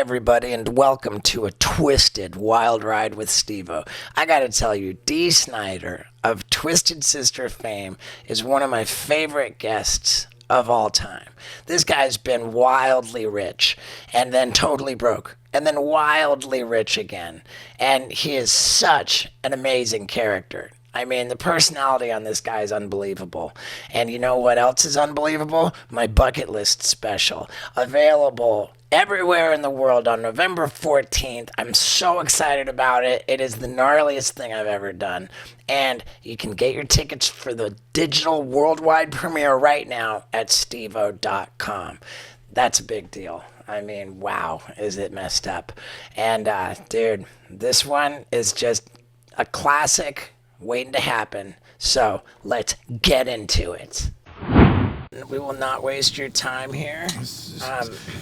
everybody, and welcome to a twisted wild ride with Steve-O. I gotta tell you, Dee Snider of Twisted Sister fame is one of my favorite guests of all time. This guy's been wildly rich, and then totally broke, and then wildly rich again. And he is such an amazing character. I mean, the personality on this guy is unbelievable. And you know what else is unbelievable? My bucket list special. Available everywhere in the world on November 14th. I'm so excited about it. It is the gnarliest thing I've ever done. And you can get your tickets for the digital worldwide premiere right now at steveo.com. That's a big deal. I mean, wow, is it messed up. And, dude, this one is just a classic waiting to happen. So let's get into it. We will not waste your time here.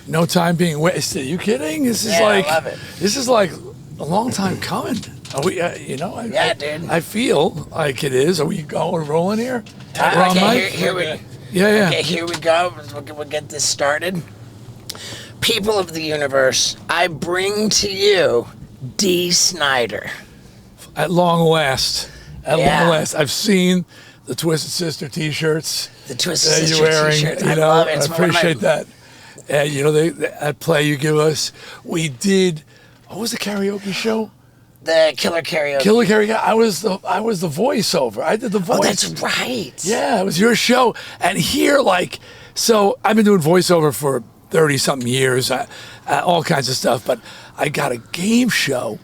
No time being wasted. Are you kidding? This is I love it. This is like a long time coming. Are we? Dude. I feel like it is. Are we going rolling here? Okay, here we. Yeah. Okay, here we go. We'll get this started. People of the universe, I bring to you Dee Snider. At long last. Long last. I've seen the Twisted Sister T-shirts. The Twisted that Sister you're wearing. T-shirt. I love it. I appreciate that. And that play you give us. We did. What was the karaoke show? The Killer Karaoke. Killer Karaoke. I was the voiceover. I did the voice. Oh, that's right. Yeah, it was your show. And here, so I've been doing voiceover for 30-something years, all kinds of stuff. But I got a game show,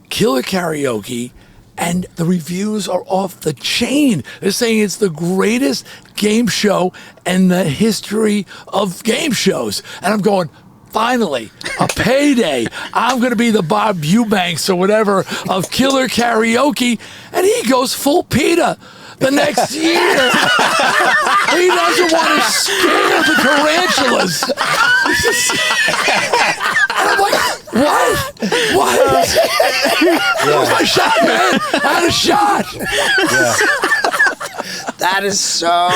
Killer Karaoke, and the reviews are off the chain. They're saying it's the greatest game show in the history of game shows. And I'm going, finally, a payday. I'm going to be the Bob Eubanks or whatever of Killer Karaoke. And he goes full PETA the next year. He doesn't want to scare the tarantulas. And I'm like, what? That was my shot, man. I had a shot. That is so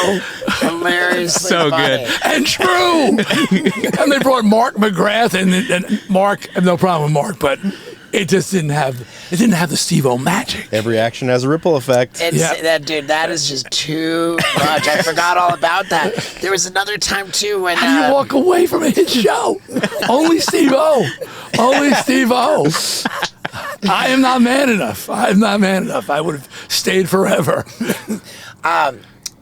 hilariously so funny. good and true. And they brought Mark McGrath, and Mark. I have no problem with Mark, but it just didn't have the Steve-O magic. Every action has a ripple effect. That is just too much. I forgot all about that. There was another time too when How do you walk away from a hit show? Only Steve-O. Only Steve-O. I am not man enough. I would have stayed forever.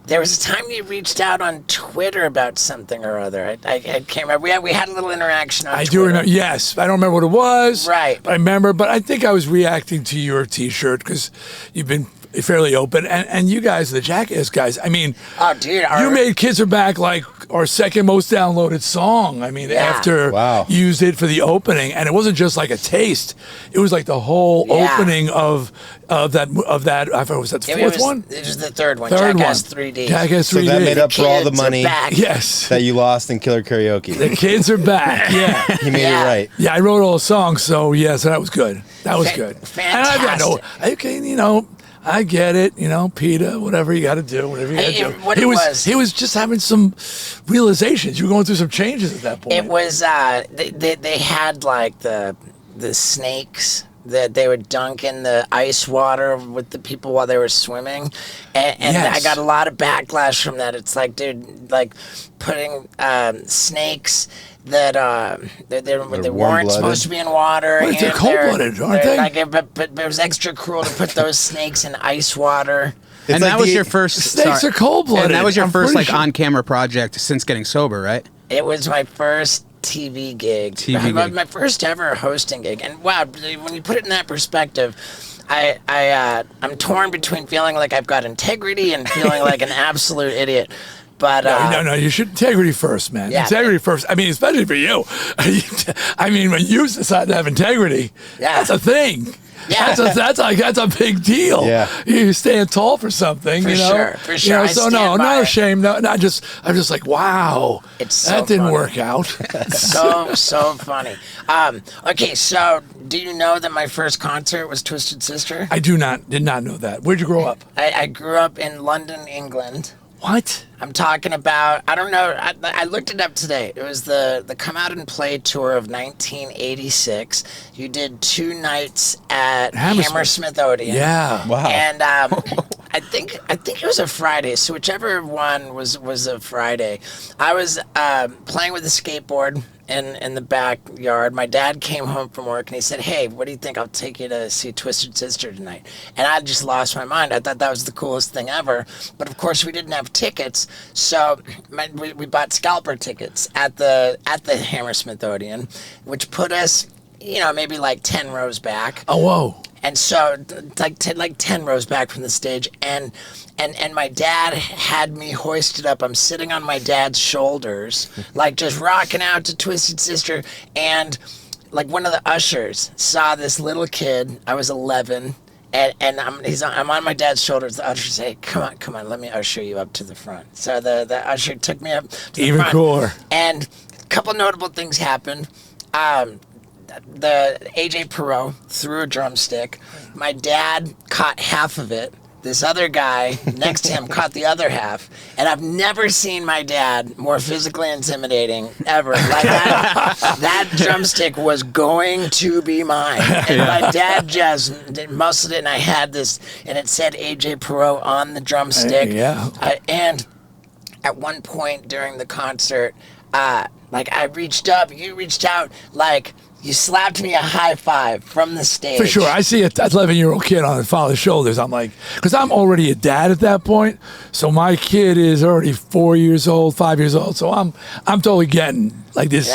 There was a time you reached out on Twitter about something or other. I can't remember. We had a little interaction on Twitter. I do remember. Yes. I don't remember what it was. Right. But I remember. But I think I was reacting to your T-shirt because you've been fairly open. And you guys, the Jackass guys, I mean, oh, dude, you made Kids Are Back like our second most downloaded song. I mean, after you used it for the opening. And it wasn't just like a taste. It was like the whole opening of that. I thought was that the fourth one? It was the third one. Jackass 3D. Jackass 3D. So that made up for all the money yes. that you lost in Killer Karaoke. The kids are back. Yeah. He made it right. Yeah, I wrote all the songs, so so that was good. That was good. Fantastic. I get it, PETA, whatever you got to do, whatever you got to do. He was just having some realizations. You were going through some changes at that point. It was, they had like the snakes that they would dunk in the ice water with the people while they were swimming. And I got a lot of backlash from that. It's like, dude, like putting snakes that they weren't supposed to be in water. Well, they're cold-blooded, aren't they? But it was extra cruel to put those snakes in ice water. And that was your first... Snakes are cold-blooded. And that was your first on-camera project since getting sober, right? It was my first TV gig. My first ever hosting gig. And wow, when you put it in that perspective, I'm torn between feeling like I've got integrity and feeling like an absolute idiot. But no, you should integrity first, man. Yeah, integrity first. I mean, especially for you. I mean, when you decide to have integrity, that's a thing. Yeah, that's a big deal. Yeah, you stand tall for something. For sure. So no, not ashamed. No, not just. I'm just like, wow, that didn't work out. so funny. Okay, so do you know that my first concert was Twisted Sister? I did not know that. Where'd you grow up? I grew up in London, England. What? I'm talking about, I don't know, I looked it up today. It was the Come Out and Play tour of 1986. You did 2 nights at Hammersmith Odeon. Yeah. Wow. And I think it was a Friday, so whichever one was a Friday. I was playing with a skateboard in the backyard. My dad came home from work and he said, "Hey, what do you think? I'll take you to see Twisted Sister tonight." And I just lost my mind. I thought that was the coolest thing ever. But of course, we didn't have tickets, so we bought scalper tickets at the Hammersmith Odeon, which put us, maybe like 10 rows back. Oh, whoa. And so, like 10 rows back from the stage, and my dad had me hoisted up. I'm sitting on my dad's shoulders, like just rocking out to Twisted Sister, and like one of the ushers saw this little kid. I was 11, and I'm on my dad's shoulders. The usher say, "Come on, let me usher you up to the front." So the usher took me up to the Even front. cooler. And a couple notable things happened. The AJ Perot threw a drumstick. My dad caught half of it. This other guy next to him caught the other half. And I've never seen my dad more physically intimidating ever. Like that drumstick was going to be mine. And my dad just muscled it, and I had this, and it said AJ Perot on the drumstick. Yeah. And at one point during the concert, I reached up, you reached out, you slapped me a high five from the stage. For sure. I see a 11-year-old kid on his father's shoulders. I'm like, because I'm already a dad at that point. So my kid is already 4 years old, 5 years old. So I'm totally getting like this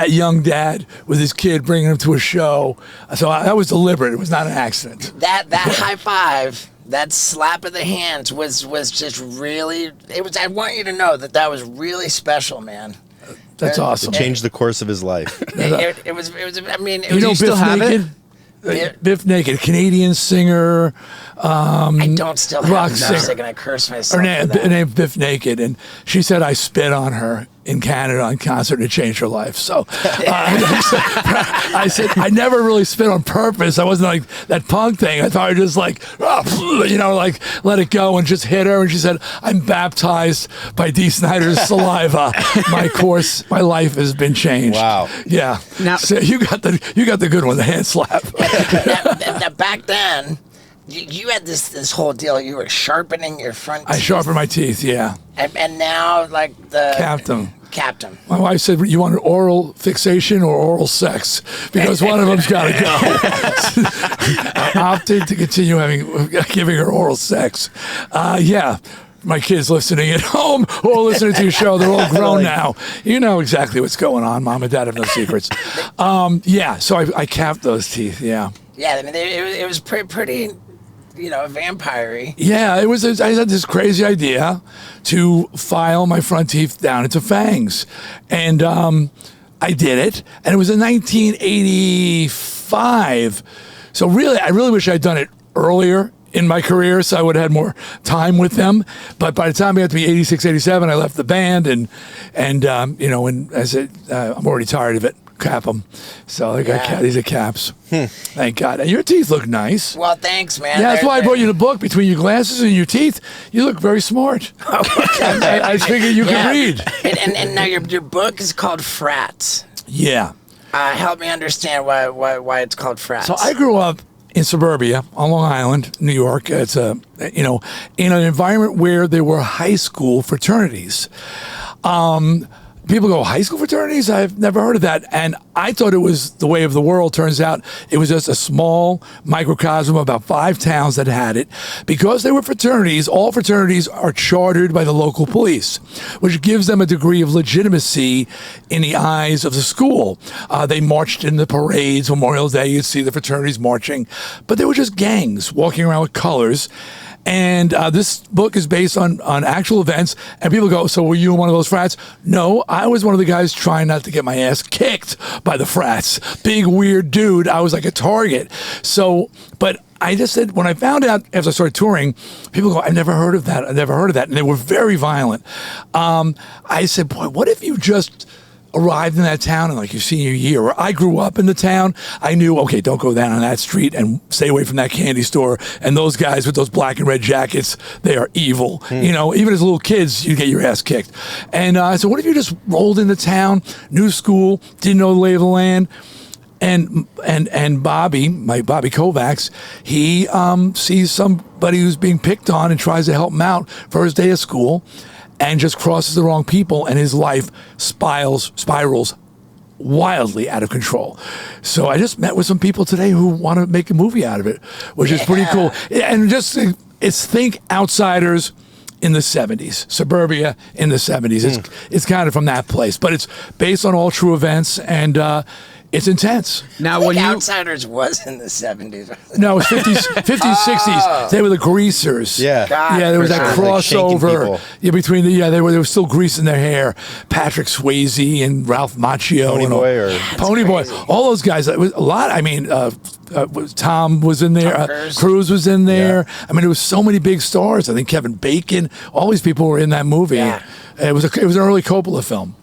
young dad with his kid bringing him to a show. So that was deliberate. It was not an accident. That high five, that slap of the hands was just really, I want you to know that was really special, man. That's awesome. Changed the course of his life. It was. I mean, it You know was. still Biff have Naked? Biff Naked, Canadian singer. I don't still have rock the singer. music, and I curse myself. Her for that. name Biff Naked, and she said I spit on her in Canada on concert and it changed her life. So I said I never really spit on purpose. I wasn't like that punk thing. I thought I just like let it go and just hit her. And she said I'm baptized by Dee Snider's saliva. My life has been changed. Wow. Yeah. Now- So you got the good one, the hand slap. Now, back then, you had this whole deal. You were sharpening your front teeth. I sharpen my teeth. Yeah. And now, like the Captain. My wife said, "You want an oral fixation or oral sex? Because one of them's got to go." I opted to continue giving her oral sex. Yeah. My kids listening at home or listening to your show, they're all grown now. You know exactly what's going on. Mom and Dad have no secrets. So I capped those teeth. Yeah. Yeah, I mean, it was pretty, vampire-y. Yeah, I had this crazy idea to file my front teeth down into fangs. And I did it. And it was in 1985. So really, I really wish I'd done it earlier in my career, so I would have had more time with them. But by the time I got to be 86, 87, I left the band, and I said, I'm already tired of it. Cap them. So I got these are caps. Thank God. And your teeth look nice. Well, thanks, man. Yeah, that's why I brought you the book. Between your glasses and your teeth, you look very smart. I figured you could read. And now your book is called FRATS. Yeah. Help me understand why it's called FRATS. So I grew up in suburbia on Long Island, New York. It's in an environment where there were high school fraternities. People go, high school fraternities? I've never heard of that. And I thought it was the way of the world. Turns out it was just a small microcosm of about 5 towns that had it. Because they were fraternities, all fraternities are chartered by the local police, which gives them a degree of legitimacy in the eyes of the school. They marched in the parades. Memorial Day, you'd see the fraternities marching. But they were just gangs walking around with colors. And this book is based on actual events. And people go, so were you in one of those frats? No, I was one of the guys trying not to get my ass kicked by the frats. Big, weird dude. I was like a target. So, but I just said, when I found out after I started touring, people go, I've never heard of that. And they were very violent. I said, boy, what if you just arrived in that town in like your senior year, where I grew up in the town, I knew, okay, don't go down on that street and stay away from that candy store. And those guys with those black and red jackets, they are evil. You know, even as little kids, you get your ass kicked. And I said, what if you just rolled into town, new school, didn't know the lay of the land? And Bobby, my Bobby Kovacs, he sees somebody who's being picked on and tries to help him out for his day of school, and just crosses the wrong people, and his life spirals wildly out of control. So I just met with some people today who want to make a movie out of it, which is pretty cool. And just think Outsiders in the 70s, Suburbia in the 70s. It's kind of from that place, but it's based on all true events, and it's intense. Now, When Outsiders was in the 70s. No, it was 50s, 60s. They were the greasers. Yeah. God, Yeah, there was that sure. Like shanking crossover. people. Yeah, between they were still greasing their hair. Patrick Swayze and Ralph Macchio. Pony and all- Boy or Pony Boy. crazy. All those guys. It was a lot. I mean, Tom was in there. Tom Cruise. Cruise was in there. Yeah. I mean, there was so many big stars. I think Kevin Bacon. All these people were in that movie. Yeah. It was an early Coppola film.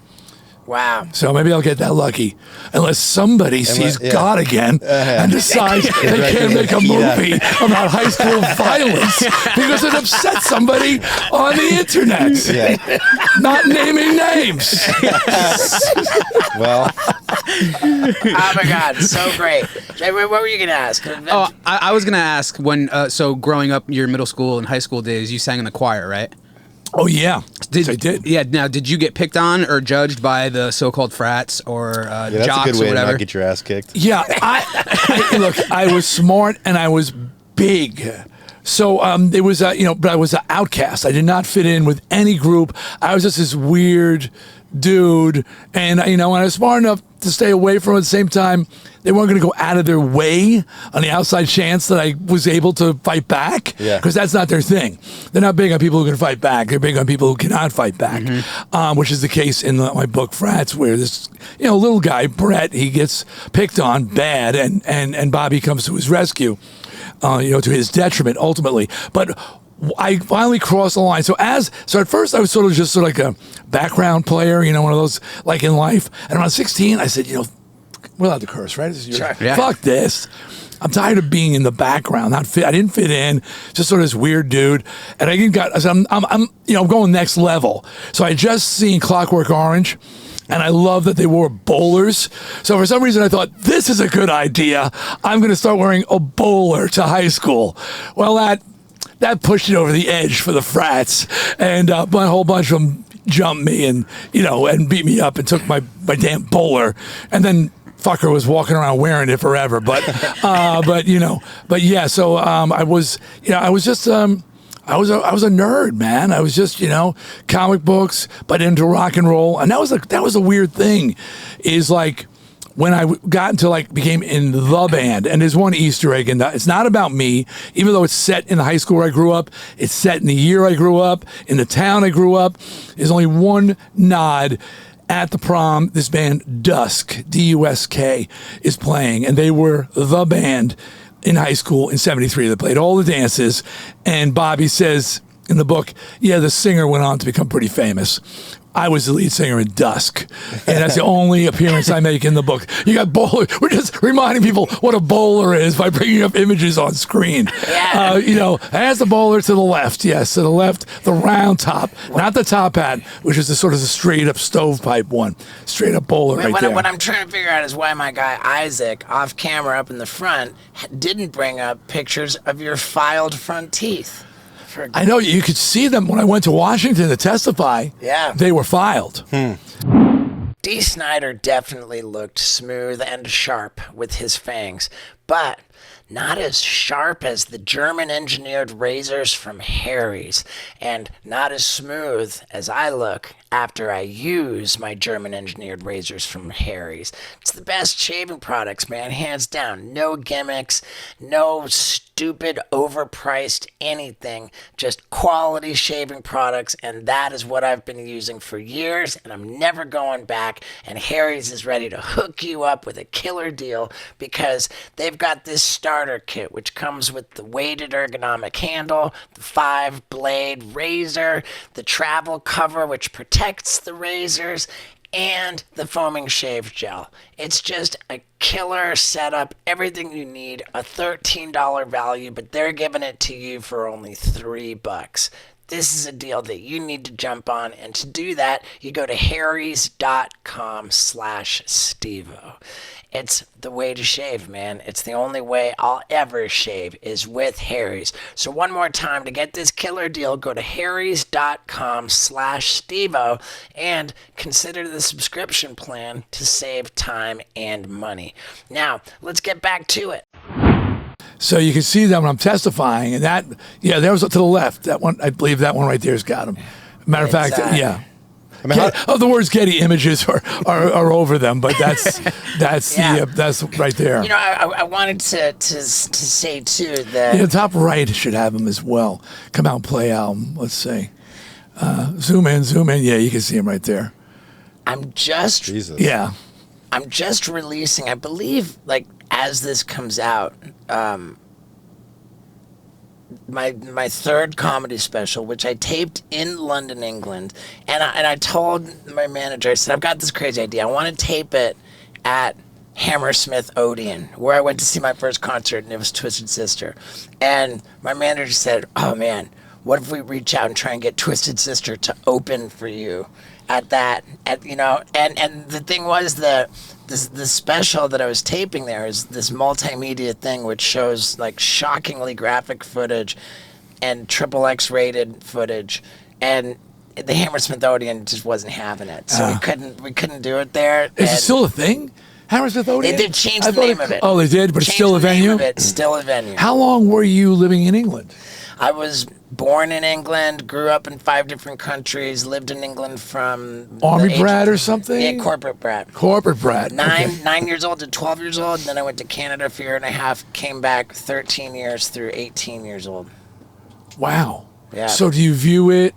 Wow. So maybe I'll get that lucky, unless somebody sees yeah. God again and decides they Right. can't make a Yeah. movie about high school violence because it upsets somebody on the internet. Yeah. Not naming names. Well, Oh my God, so great. Jay, what were you gonna ask? Oh, I was gonna ask so growing up, your middle school and high school days, you sang in the choir, right? Oh yeah, I did. Yeah. Now, did you get picked on or judged by the so-called frats or yeah, that's jocks a good or way to whatever? not get your ass kicked. Yeah, look, I was smart and I was big. So it was, but I was an outcast. I did not fit in with any group. I was just this weird dude. And, when I was smart enough to stay away from it, at the same time, they weren't going to go out of their way on the outside chance that I was able to fight back. Yeah. Because that's not their thing. They're not big on people who can fight back. They're big on people who cannot fight back, which is the case in my book, Frats, where this, little guy, Brett, he gets picked on bad, and Bobby comes to his rescue. To his detriment ultimately. But I finally crossed the line. So at first I was sort of like a background player, one of those like in life. And around 16, I said, we're allowed to curse, right? Sure. Yeah. Fuck this. I'm tired of being in the background. I didn't fit in. Just sort of this weird dude. And I said, I'm going next level. So I just seen Clockwork Orange. And I love that they wore bowlers. So for some reason, I thought, this is a good idea. I'm going to start wearing a bowler to high school. Well, that pushed it over the edge for the frats. And a whole bunch of them jumped me and beat me up and took my damn bowler. And then fucker was walking around wearing it forever. But yeah, so I was just... I was a nerd, man. I was just, comic books, but into rock and roll. And that was a weird thing, is like when I got into became in the band. And there's one Easter egg in that. It's not about me, even though it's set in the high school where I grew up. It's set in the year I grew up, in the town I grew up. There's only one nod. At the prom, this band Dusk, D-U-S-K, is playing, and they were the band in high school in 73 that played all the dances. And Bobby says in the book, yeah, the singer went on to become pretty famous. I was the lead singer in Dusk, and that's the only appearance I make in the book. You got bowler. We're just reminding people what a bowler is by bringing up images on screen. Yeah. As the bowler to the left, yes, to the left, the round top, not the top hat, which is the sort of the straight up stovepipe one, straight up bowler right there. What I'm trying to figure out is why my guy Isaac, off camera up in the front, didn't bring up pictures of your filed front teeth. I know you could see them when I went to Washington to testify. Yeah. They were filed. Dee Snider definitely looked smooth and sharp with his fangs, but not as sharp as the German-engineered razors from Harry's, and not as smooth as I look after I use my German-engineered razors from Harry's. It's the best shaving products, man, hands down. No gimmicks, no stupid, overpriced anything, just quality shaving products, and that is what I've been using for years, and I'm never going back, and Harry's is ready to hook you up with a killer deal because they've got this starter kit, which comes with the weighted ergonomic handle, the 5-blade razor, the travel cover, which protects the razors, and the foaming shave gel. It's just a killer setup, everything you need, a $13 value, but they're giving it to you for only $3. This is a deal that you need to jump on, and to do that, you go to harrys.com/Stevo. It's the way to shave, man. It's the only way I'll ever shave is with Harry's. So one more time, to get this killer deal, go to harrys.com/Stevo and consider the subscription plan to save time and money. Now, let's get back to it. So you can see that when I'm testifying, and that, yeah, there was to the left. That one, I believe that one right there's got him. Matter of fact, yeah. I mean, The words Getty Images are over them, but that's Yeah. that's right there. You know, I wanted to say, too, that... Yeah, the top right should have him as well. Come Out and Play album. Let's see. Zoom in. Yeah, you can see him right there. I'm just... Jesus. Yeah. I'm just releasing, I believe, like, as this comes out, my third comedy special, which I taped in London, England, and I told my manager, I said, I've got this crazy idea. I want to tape it at Hammersmith Odeon, where I went to see my first concert, and it was Twisted Sister. And my manager said, oh man, what if we reach out and try and get Twisted Sister to open for you at that, you know? And the thing was that the special that I was taping there is this multimedia thing which shows like shockingly graphic footage and XXX rated footage, and the Hammersmith Odeon just wasn't having it, so we couldn't do it there. Is it still a thing? Hammersmith Odeon? They've changed the name of it. Oh, they did, but it's Changed still a the name venue? of it, still a venue. How long were you living in England? I was born in England, grew up in 5 different countries, lived in England from... Army the age brat of- or something? Yeah, corporate brat. Corporate brat. Okay. 9 years old to 12 years old, and then I went to Canada for a year and a half, came back 13 years through 18 years old. Wow. Yeah. So do you view it,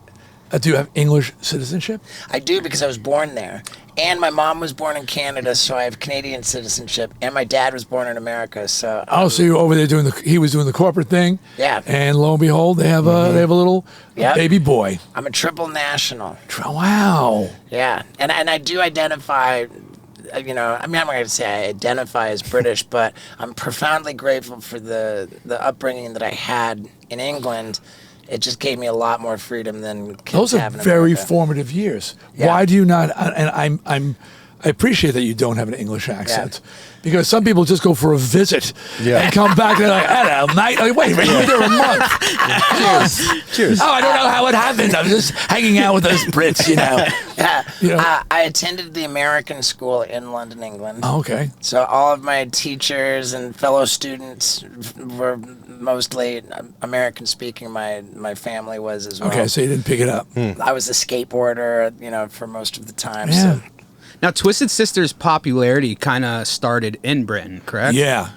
do you have English citizenship? I do, because I was born there. And my mom was born in Canada, so I have Canadian citizenship. And my dad was born in America, so... Oh, so you're over there he was doing the corporate thing? Yeah. And lo and behold, they have a little Yep. baby boy. I'm a triple national. Wow. Yeah, and I do identify, you know, I mean, I'm not going to say I identify as British, but I'm profoundly grateful for the upbringing that I had in England. It just gave me a lot more freedom than kids Those have are in very America. formative years. Yeah. Why do you not? And I appreciate that you don't have an English accent, because some people just go for a visit and come back and they're like, hello, mate. Like, wait, you were there a month. Cheers. Oh, I don't know how it happened. I'm just hanging out with those Brits, you know. Yeah, You know? I attended the American school in London, England. Oh, okay. So all of my teachers and fellow students were mostly American speaking. My family was as well. Okay, so you didn't pick it up. I was a skateboarder, you know, for most of the time. Yeah. So Now, Twisted Sister's popularity kind of started in Britain, correct? Yeah.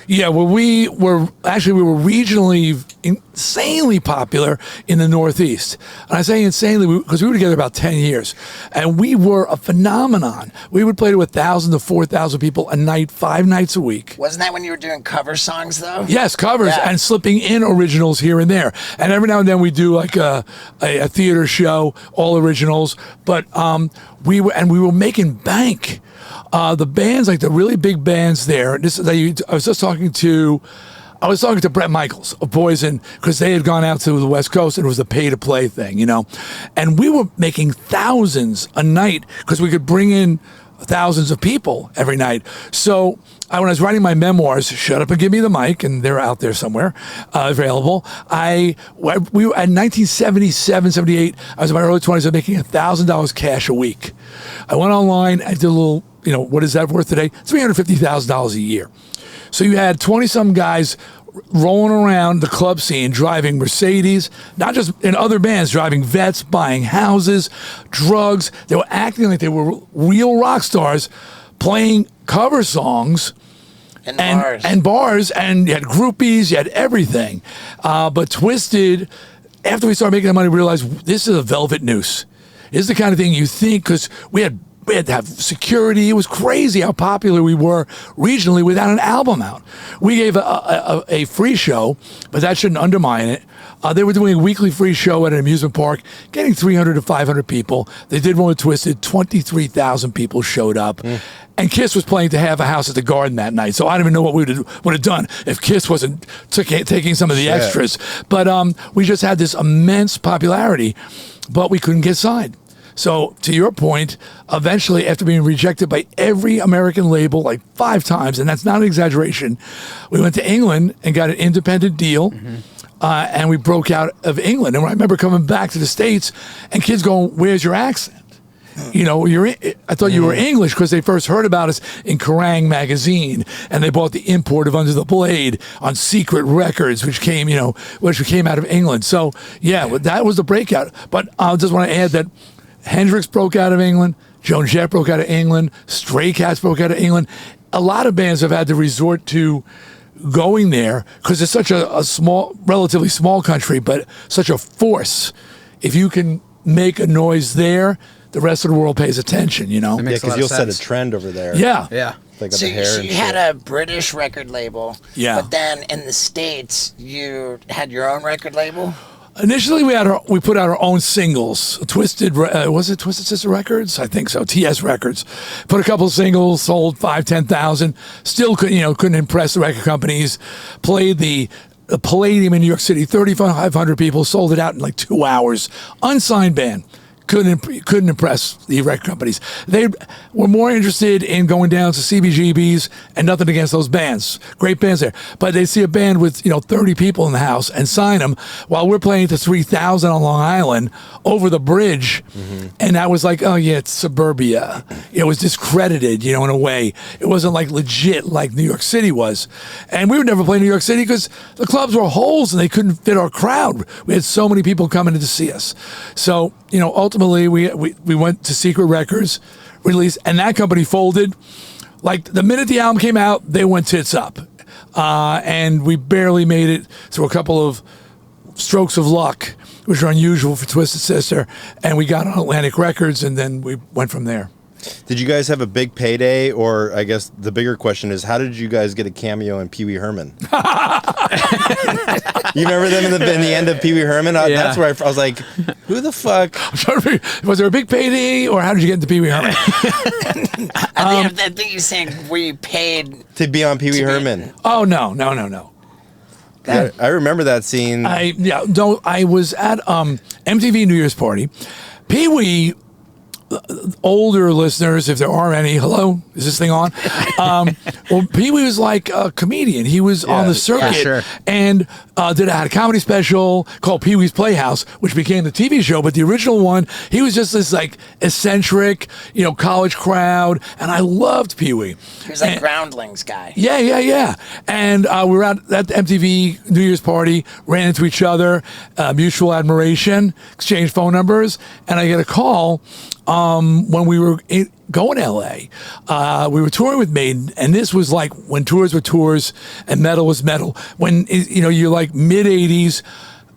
Yeah, well, we were regionally insanely popular in the Northeast. And I say insanely because we were together about 10 years. And we were a phenomenon. We would play to 1,000 to 4,000 people a night, 5 nights a week. wasn't that when you were doing cover songs, though? Yes, covers Yeah. and slipping in originals here and there. And every now and then we do like a theater show, all originals. But we were making bank. The bands, like the really big bands there. I was talking to Brett Michaels of Poison, because they had gone out to the West Coast and it was a pay-to-play thing, you know. And we were making thousands a night because we could bring in thousands of people every night. So when I was writing my memoirs, Shut Up and Give Me the Mic, and they're out there somewhere available. We were at 1977, 78. I was in my early 20s. I was making $1,000 cash a week. I went online. I did a little, you know, what is that worth today? $350,000 a year. So you had 20-some guys rolling around the club scene, driving Mercedes, not just in other bands, driving Vets, buying houses, drugs. They were acting like they were real rock stars, playing cover songs And bars. and bars, and you had groupies, you had everything. But Twisted, after we started making that money, we realized this is a velvet noose. This is the kind of thing you think, because we had We had to have security. It was crazy how popular we were regionally without an album out. We gave a free show, but that shouldn't undermine it. They were doing a weekly free show at an amusement park, getting 300 to 500 people. They did one with Twisted. 23,000 people showed up. And Kiss was playing to Have a House at the Garden that night. So I don't even know what we would have done if Kiss wasn't taking some of the extras. But we just had this immense popularity, but we couldn't get signed. So to your point, eventually after being rejected by every American label like 5 times, and that's not an exaggeration, we went to England and got an independent deal. And we broke out of England. And I remember coming back to the States and kids going, "Where's your accent? You know, I thought you were English," because they first heard about us in Kerrang! Magazine, and they bought the import of Under the Blade on Secret Records, which came out of England. So yeah, that was the breakout. But I just want to add that Hendrix broke out of England, Joan Jett broke out of England, Stray Cats broke out of England. A lot of bands have had to resort to going there because it's such a small, relatively small country, but such a force. If you can make a noise there, the rest of the world pays attention, you know? That Yeah, makes a lot because of you'll set a sense. trend over there. Yeah. Yeah. Like So the hair and you had shit. a British record label, Yeah. but then in the States, you had your own record label? Initially, we put out our own singles. Twisted, was it Twisted Sister Records? I think so. TS Records. Put a couple of singles, sold 5,000-10,000. Still couldn't impress the record companies. Played the Palladium in New York City, 3,500 people. Sold it out in like 2 hours. Unsigned band. Couldn't impress the record companies. They were more interested in going down to CBGBs, and nothing against those bands. Great bands there. But they see a band with 30 people in the house and sign them while we're playing to 3,000 on Long Island over the bridge. And that was like, oh yeah, it's suburbia. It was discredited, in a way. It wasn't like legit like New York City was. And we would never play New York City because the clubs were holes and they couldn't fit our crowd. We had so many people coming in to see us. So, ultimately, we went to Secret Records, released, and that company folded. Like the minute the album came out, they went tits up. And we barely made it through a couple of strokes of luck, which are unusual for Twisted Sister. And we got on Atlantic Records, and then we went from there. Did you guys have a big payday, or I guess the bigger question is, how did you guys get a cameo in Pee Wee Herman? You remember them in the end of Pee Wee Herman? Yeah. That's where I was like, who the fuck? Was there a big payday, or how did you get into Pee Wee Herman? I think you're saying we paid. To be on Pee Wee Herman. Oh, no. I remember that scene. I was at MTV New Year's party. Pee Wee, older listeners, if there are any, hello, is this thing on? Well, Pee Wee was like a comedian. He was on the circuit sure. and had a comedy special called Pee Wee's Playhouse, which became the TV show. But the original one, he was just this like eccentric, college crowd, and I loved Pee Wee. He was like Groundlings guy. Yeah. And we were at the MTV New Year's party, ran into each other, mutual admiration, exchanged phone numbers, and I get a call when we were going to LA. We were touring with Maiden, and this was like when tours were tours and metal was metal. When you're like mid 80s,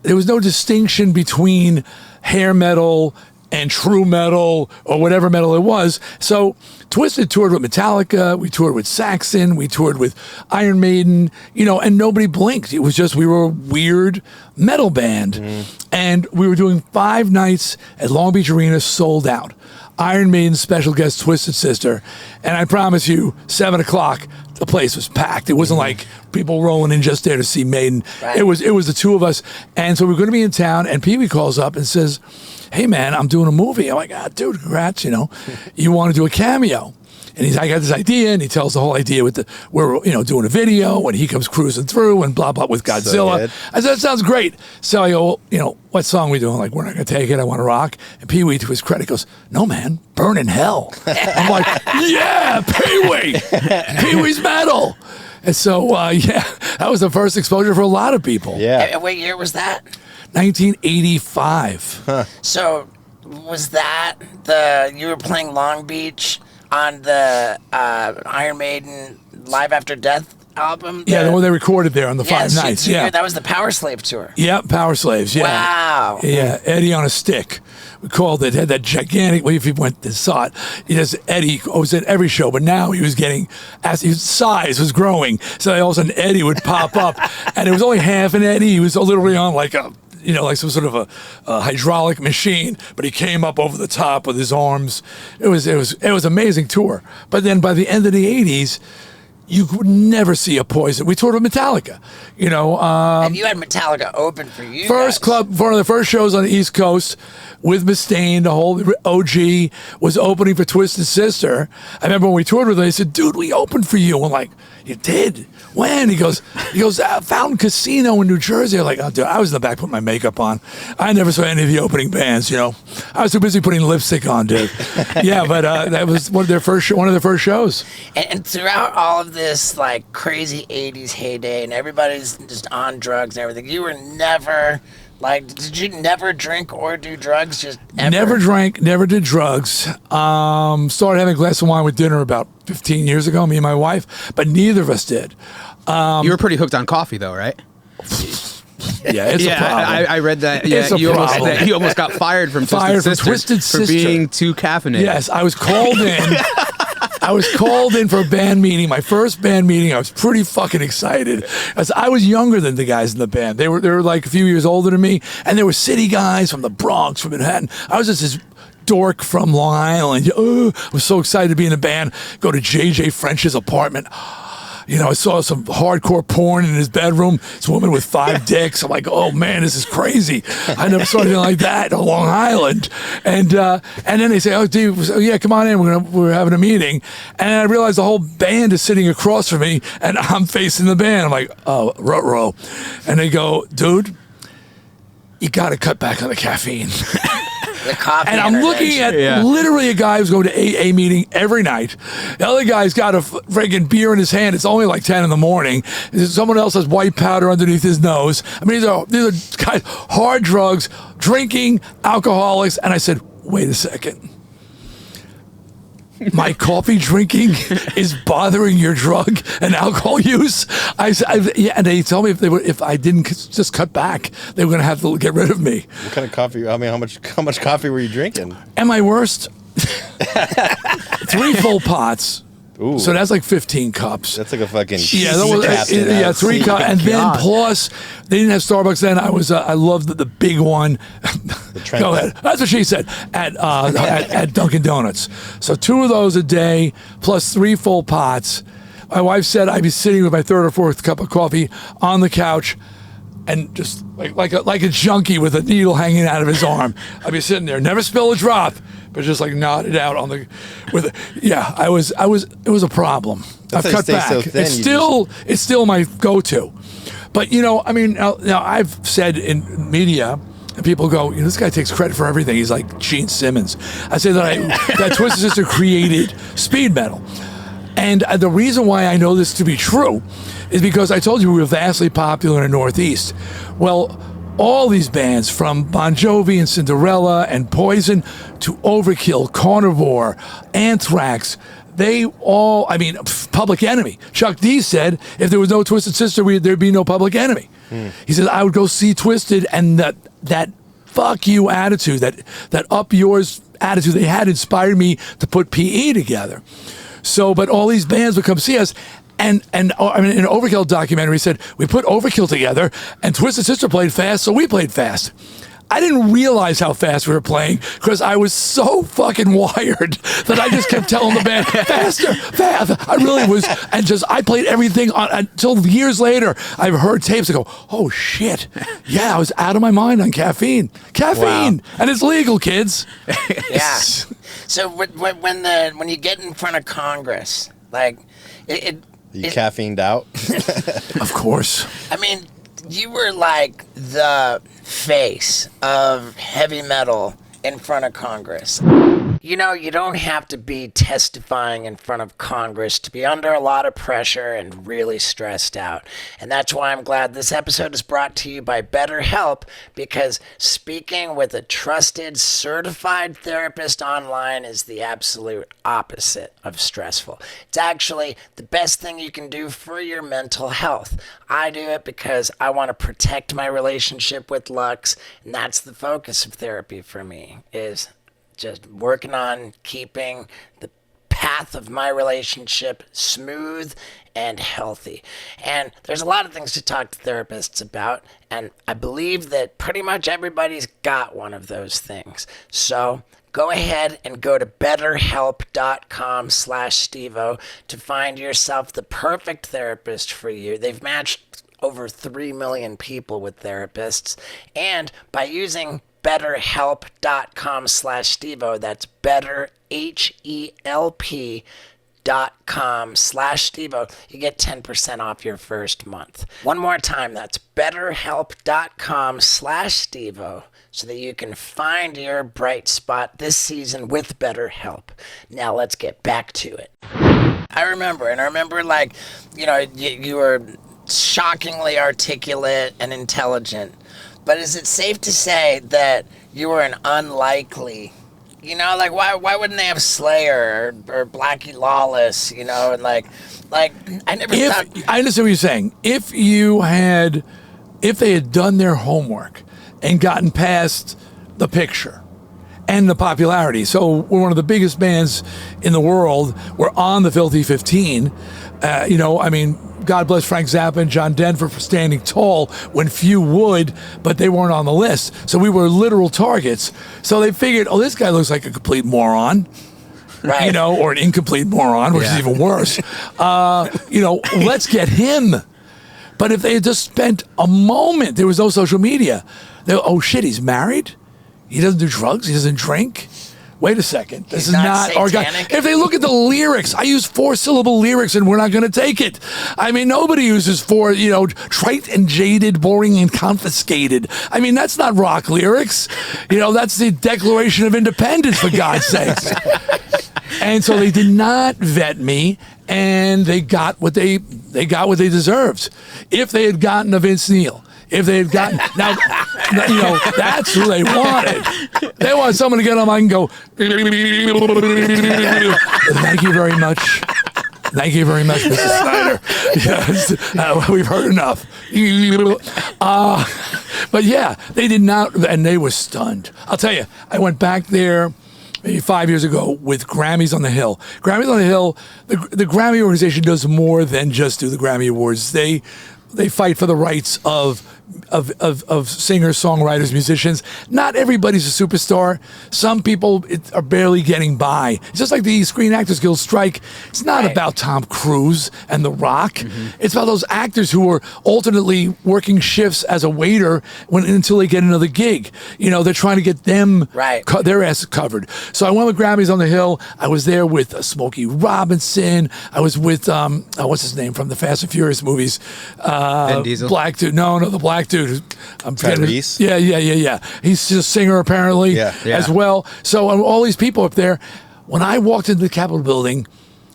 there was no distinction between hair metal and true metal or whatever metal it was. So Twisted toured with Metallica, we toured with Saxon, we toured with Iron Maiden, and nobody blinked. It was just we were a weird metal band. And we were doing 5 nights at Long Beach Arena, sold out. Iron Maiden special guest Twisted Sister. And I promise you, 7 o'clock, the place was packed. It wasn't like people rolling in just there to see Maiden. Right. It was the two of us. And so we're going to be in town, and Pee Wee calls up and says, "Hey man, I'm doing a movie." I'm like, dude, congrats, you want to do a cameo. And I got this idea, and he tells the whole idea with we're doing a video, and he comes cruising through and blah blah with Godzilla. So I said, that sounds great. So I go, well, what song are we doing? Like, we're not gonna take it. I Want to Rock. And Pee Wee, to his credit, goes, "No man, Burn in Hell." I'm like, yeah, Pee Wee, Pee Wee's metal. And so that was the first exposure for a lot of people. Yeah. And what year was that? 1985. So was that you were playing Long Beach on the Iron Maiden Live After Death album? Yeah, the one they recorded there on the Five Nights. Yeah, that was the Power Slave tour. Yep, Power Slaves. Yeah. Wow. Yeah, Eddie on a Stick. We called it. Had that gigantic. Well, if you went and saw it, Eddie was at every show, but now he was getting, as his size was growing, so all of a sudden Eddie would pop up, and it was only half an Eddie. He was literally on like a, like some sort of a hydraulic machine, but he came up over the top with his arms. It was an amazing tour. But then by the end of the '80s, you would never see a Poison. We toured with Metallica, and you had Metallica open for you First guys. club, one of the first shows on the East Coast with Mustaine, the whole OG was opening for Twisted Sister. I remember when we toured with them, they said, dude, we opened for you. I'm like, you did? When? He goes, Fountain Casino in New Jersey. I'm like, oh, dude, I was in the back putting my makeup on. I never saw any of the opening bands, I was too busy putting lipstick on, dude. Yeah, but that was one of their first shows. And throughout all of this like crazy 80s heyday and everybody's just on drugs and everything, you were never like, did you never drink or do drugs? Just ever? Never drank, never did drugs. Started having a glass of wine with dinner about 15 years ago, me and my wife, but neither of us did. You were pretty hooked on coffee though, right? Yeah, it's a problem. I read that. It's a problem. You almost got fired from Twisted Sister for being too caffeinated. Yes, I was called in. I was called in for a band meeting, my first band meeting. I was pretty fucking excited. I was younger than the guys in the band. They were like a few years older than me, and they were city guys from the Bronx, from Manhattan. I was just this dork from Long Island. I was so excited to be in the band. Go to J.J. French's apartment. I saw some hardcore porn in his bedroom. This woman with 5 dicks. I'm like, oh man, this is crazy. I never saw anything like that on Long Island. And then they say, oh, Dee, yeah, come on in. We're having a meeting. And I realized the whole band is sitting across from me, and I'm facing the band. I'm like, oh, ruh-roh. And they go, dude, you got to cut back on the caffeine. The coffee and I'm looking at literally a guy who's going to AA meeting every night. The other guy's got a friggin' beer in his hand. It's only like 10 in the morning. Someone else has white powder underneath his nose. I mean, these are guys, hard drugs, drinking, alcoholics. And I said, wait a second. My coffee drinking is bothering your drug and alcohol use. And they told me if I didn't just cut back, they were going to have to get rid of me. What kind of coffee? I mean, how much coffee were you drinking? Am I worst? 3 full pots. Ooh. So that's like 15 cups. That's like a fucking 3 cups, and then plus they didn't have Starbucks then. I loved the big one. Go ahead. That's what she said at Dunkin' Donuts. So 2 of those a day plus 3 full pots. My wife said I'd be sitting with my 3rd or 4th cup of coffee on the couch, and just like a junkie with a needle hanging out of his arm. I'd be sitting there, never spill a drop, but just like nodded out on the it was a problem. That's I've cut back. So thin, it's still my go-to. But I mean, now I've said in media, and people go, this guy takes credit for everything. He's like Gene Simmons. I say that Twisted Sister created speed metal. And the reason why I know this to be true is because I told you we were vastly popular in the Northeast. Well, all these bands, from Bon Jovi and Cinderella and Poison to Overkill, Carnivore, Anthrax, they all, Public Enemy. Chuck D said if there was no Twisted Sister, there'd be no Public Enemy. He said, I would go see Twisted, and that fuck you attitude, that up yours attitude they had inspired me to put PE together. So, but all these bands would come see us. And in an Overkill documentary, he said, we put Overkill together, and Twisted Sister played fast, so we played fast. I didn't realize how fast we were playing because I was so fucking wired that I just kept telling the band, faster, fast. I really was. And I played everything until years later, I've heard tapes that go, oh shit. Yeah, I was out of my mind on caffeine. Caffeine. Wow. And it's legal, kids. Yeah. So when you get in front of Congress, like, you caffeined out? Of course. I mean, you were like the face of heavy metal in front of Congress. You know, you don't have to be testifying in front of Congress to be under a lot of pressure and really stressed out. And that's why I'm glad this episode is brought to you by BetterHelp, because speaking with a trusted, certified therapist online is the absolute opposite of stressful. It's actually the best thing you can do for your mental health. I do it because I want to protect my relationship with Lux, and that's the focus of therapy for me, is just working on keeping the path of my relationship smooth and healthy. And there's a lot of things to talk to therapists about, and I believe that pretty much everybody's got one of those things. So go ahead and go to betterhelp.com/Stevo to find yourself the perfect therapist for you. They've matched over 3 million people with therapists, and by using betterhelp.com/Stevo, that's betterhelp.com/Stevo, you get 10% off your first month. One more time, that's betterhelp.com/Stevo, so that you can find your bright spot this season with BetterHelp. Now let's get back to it. I remember like, you know, you were shockingly articulate and intelligent. But is it safe to say that you were an unlikely, you know, like why wouldn't they have Slayer or Blackie Lawless, you know, and like I never thought. I understand what you're saying. If they had done their homework and gotten past the picture and the popularity, so we're one of the biggest bands in the world. We're on the Filthy 15. You know, I mean, God bless Frank Zappa and John Denver for standing tall when few would, but they weren't on the list. So we were literal targets. So they figured, oh, this guy looks like a complete moron. Right. You know, or an incomplete moron, which is even worse. You know, let's get him. But if they had just spent a moment, there was no social media. Oh, shit, he's married? He doesn't do drugs? He doesn't drink? Wait a second. This is not our guy. If they look at the lyrics, I use 4-syllable lyrics and we're not going to take it. I mean, nobody uses trite and jaded, boring and confiscated. I mean, that's not rock lyrics. You know, that's the Declaration of Independence, for God's sakes. And so they did not vet me, and they got what they deserved. If they had gotten a Vince Neil, if they had gotten now, you know, that's who they wanted. They want someone to get on. I can go. Thank you very much. Thank you very much, Mrs. Snider. Yes, we've heard enough. But yeah, they did not, and they were stunned. I'll tell you, I went back there maybe 5 years ago with Grammys on the Hill. Grammys on the Hill, the Grammy organization does more than just do the Grammy Awards. They fight for the rights of singers, songwriters, musicians. Not everybody's a superstar. Some people are barely getting by. It's just like the Screen Actors Guild strike. It's not about Tom Cruise and The Rock. Mm-hmm. It's about those actors who are alternately working shifts as a waiter until they get another gig. You know, they're trying to get them their ass covered. So I went with Grammys on the Hill. I was there with Smokey Robinson. I was with what's his name from the Fast and Furious movies? Vin Diesel. Black dude. No, the black dude. I'm forgetting. Tyrese? Yeah. He's a singer apparently as well. So all these people up there. When I walked into the Capitol building,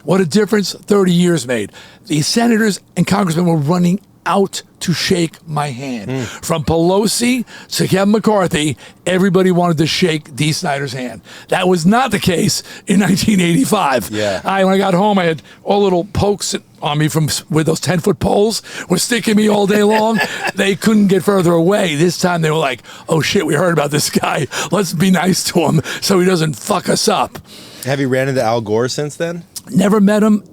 what a difference 30 years made. The senators and congressmen were running out to shake my hand. From Pelosi to Kevin McCarthy, everybody wanted to shake Dee Snider's hand. That was not the case in 1985. Yeah. When I got home, I had all little pokes on me with those 10-foot poles were sticking me all day long. They couldn't get further away. This time they were like, oh shit, we heard about this guy. Let's be nice to him so he doesn't fuck us up. Have you ran into Al Gore since then? Never met him.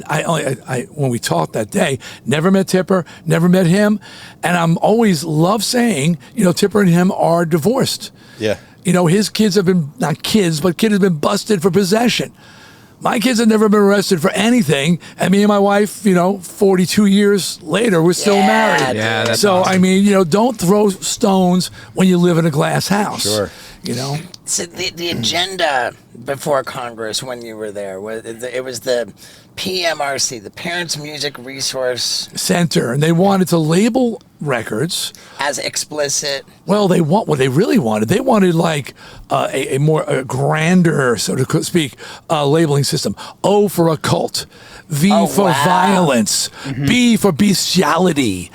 I when we talked that day, never met Tipper, never met him, and I'm always love saying, you know, Tipper and him are divorced. Yeah. You know, his kids have been, not kids, but kid has been busted for possession. My kids have never been arrested for anything, and me and my wife, you know, 42 years later, we're still married. Yeah, that's so awesome. I mean, you know, don't throw stones when you live in a glass house. Sure. You know. So the agenda before Congress when you were there was the PMRC, the Parents Music Resource Center, and they wanted to label records. As explicit. Well, they want what they really wanted. They wanted like a more grander, so to speak, labeling system. O for occult, V for wow. violence, B for bestiality.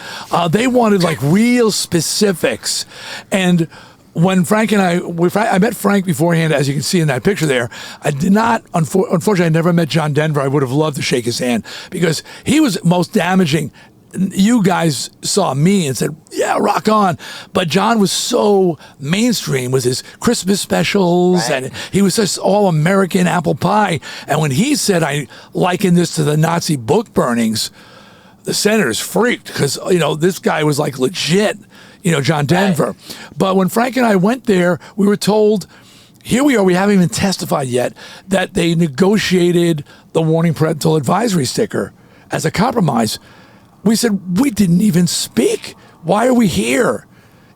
They wanted like real specifics. And when Frank and I met Frank beforehand, as you can see in that picture there. I did not, unfortunately, I never met John Denver. I would have loved to shake his hand because he was most damaging. You guys saw me and said, yeah, rock on. But John was so mainstream with his Christmas specials, Right. and he was just all American apple pie. And when he said, I liken this to the Nazi book burnings, the senators freaked because, this guy was like legit, John Denver. Right. But when Frank and I went there, we were told, here we are, we haven't even testified yet, that they negotiated the warning parental advisory sticker as a compromise. We said, we didn't even speak. Why are we here?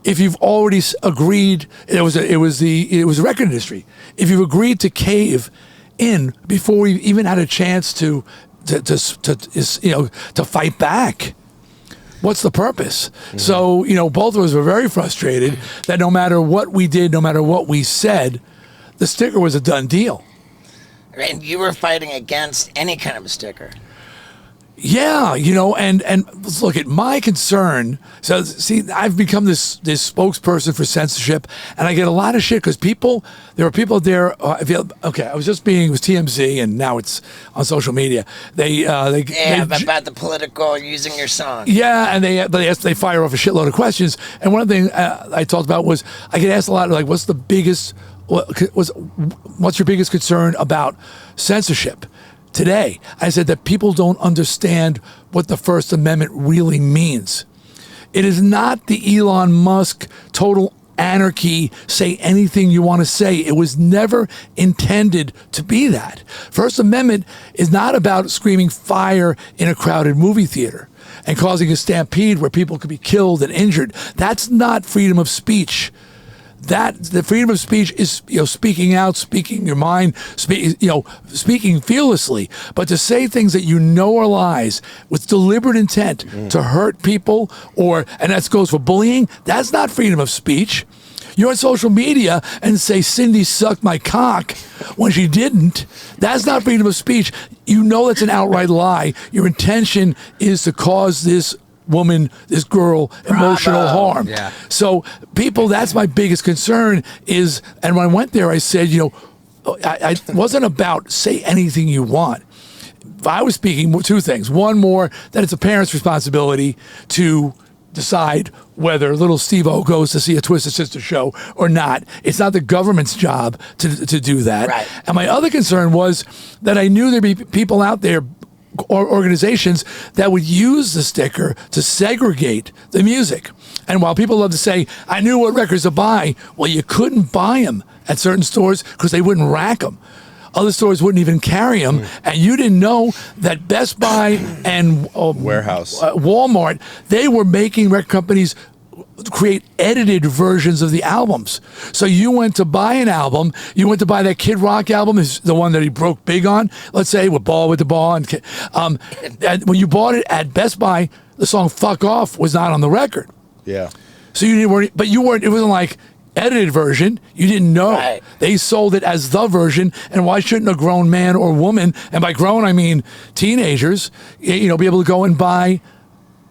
If you've already agreed, it was the record industry. If you've agreed to cave in before we even had a chance to fight back, what's the purpose? So, both of us were very frustrated that no matter what we did, no matter what we said, the sticker was a done deal. And you were fighting against any kind of a sticker. Yeah, and look at my concern. So, see, I've become this spokesperson for censorship, and I get a lot of shit because there are people there. I was just it was TMZ, and now it's on social media. About the political using your song. Yeah, and they fire off a shitload of questions. And one of the things I talked about was I get asked a lot, like, what's your biggest concern about censorship today? I said that people don't understand what the First Amendment really means. It is not the Elon Musk total anarchy, say anything you want to say. It was never intended to be that. First Amendment is not about screaming fire in a crowded movie theater and causing a stampede where people could be killed and injured. That's not freedom of speech. That the freedom of speech is, speaking out, speaking your mind, speaking fearlessly. But to say things that are lies with deliberate intent to hurt people, and that goes for bullying, that's not freedom of speech. You're on social media and say Cindy sucked my cock when she didn't. That's not freedom of speech. That's an outright lie. Your intention is to cause this woman, this girl, emotional harm. Yeah. So people, that's my biggest concern is, and when I went there, I said, I wasn't about say anything you want. I was speaking two things. One, more that it's a parent's responsibility to decide whether little Steve-O goes to see a Twisted Sister show or not. It's not the government's job to do that. Right. And my other concern was that I knew there'd be people out there or organizations that would use the sticker to segregate the music. And while people love to say, I knew what records to buy, well, you couldn't buy them at certain stores because they wouldn't rack them. Other stores wouldn't even carry them. And you didn't know that Best Buy and Warehouse, Walmart, they were making record companies create edited versions of the albums. So you went to buy an album, you went to buy that Kid Rock album, is the one that he broke big on, let's say, with Ball with the Ball. And when you bought it at Best Buy, the song Fuck Off was not on the record. yeah. So you weren't, it wasn't like edited version. You didn't know. Right. They sold it as the version, and why shouldn't a grown man or woman, and by grown I mean teenagers, be able to go and buy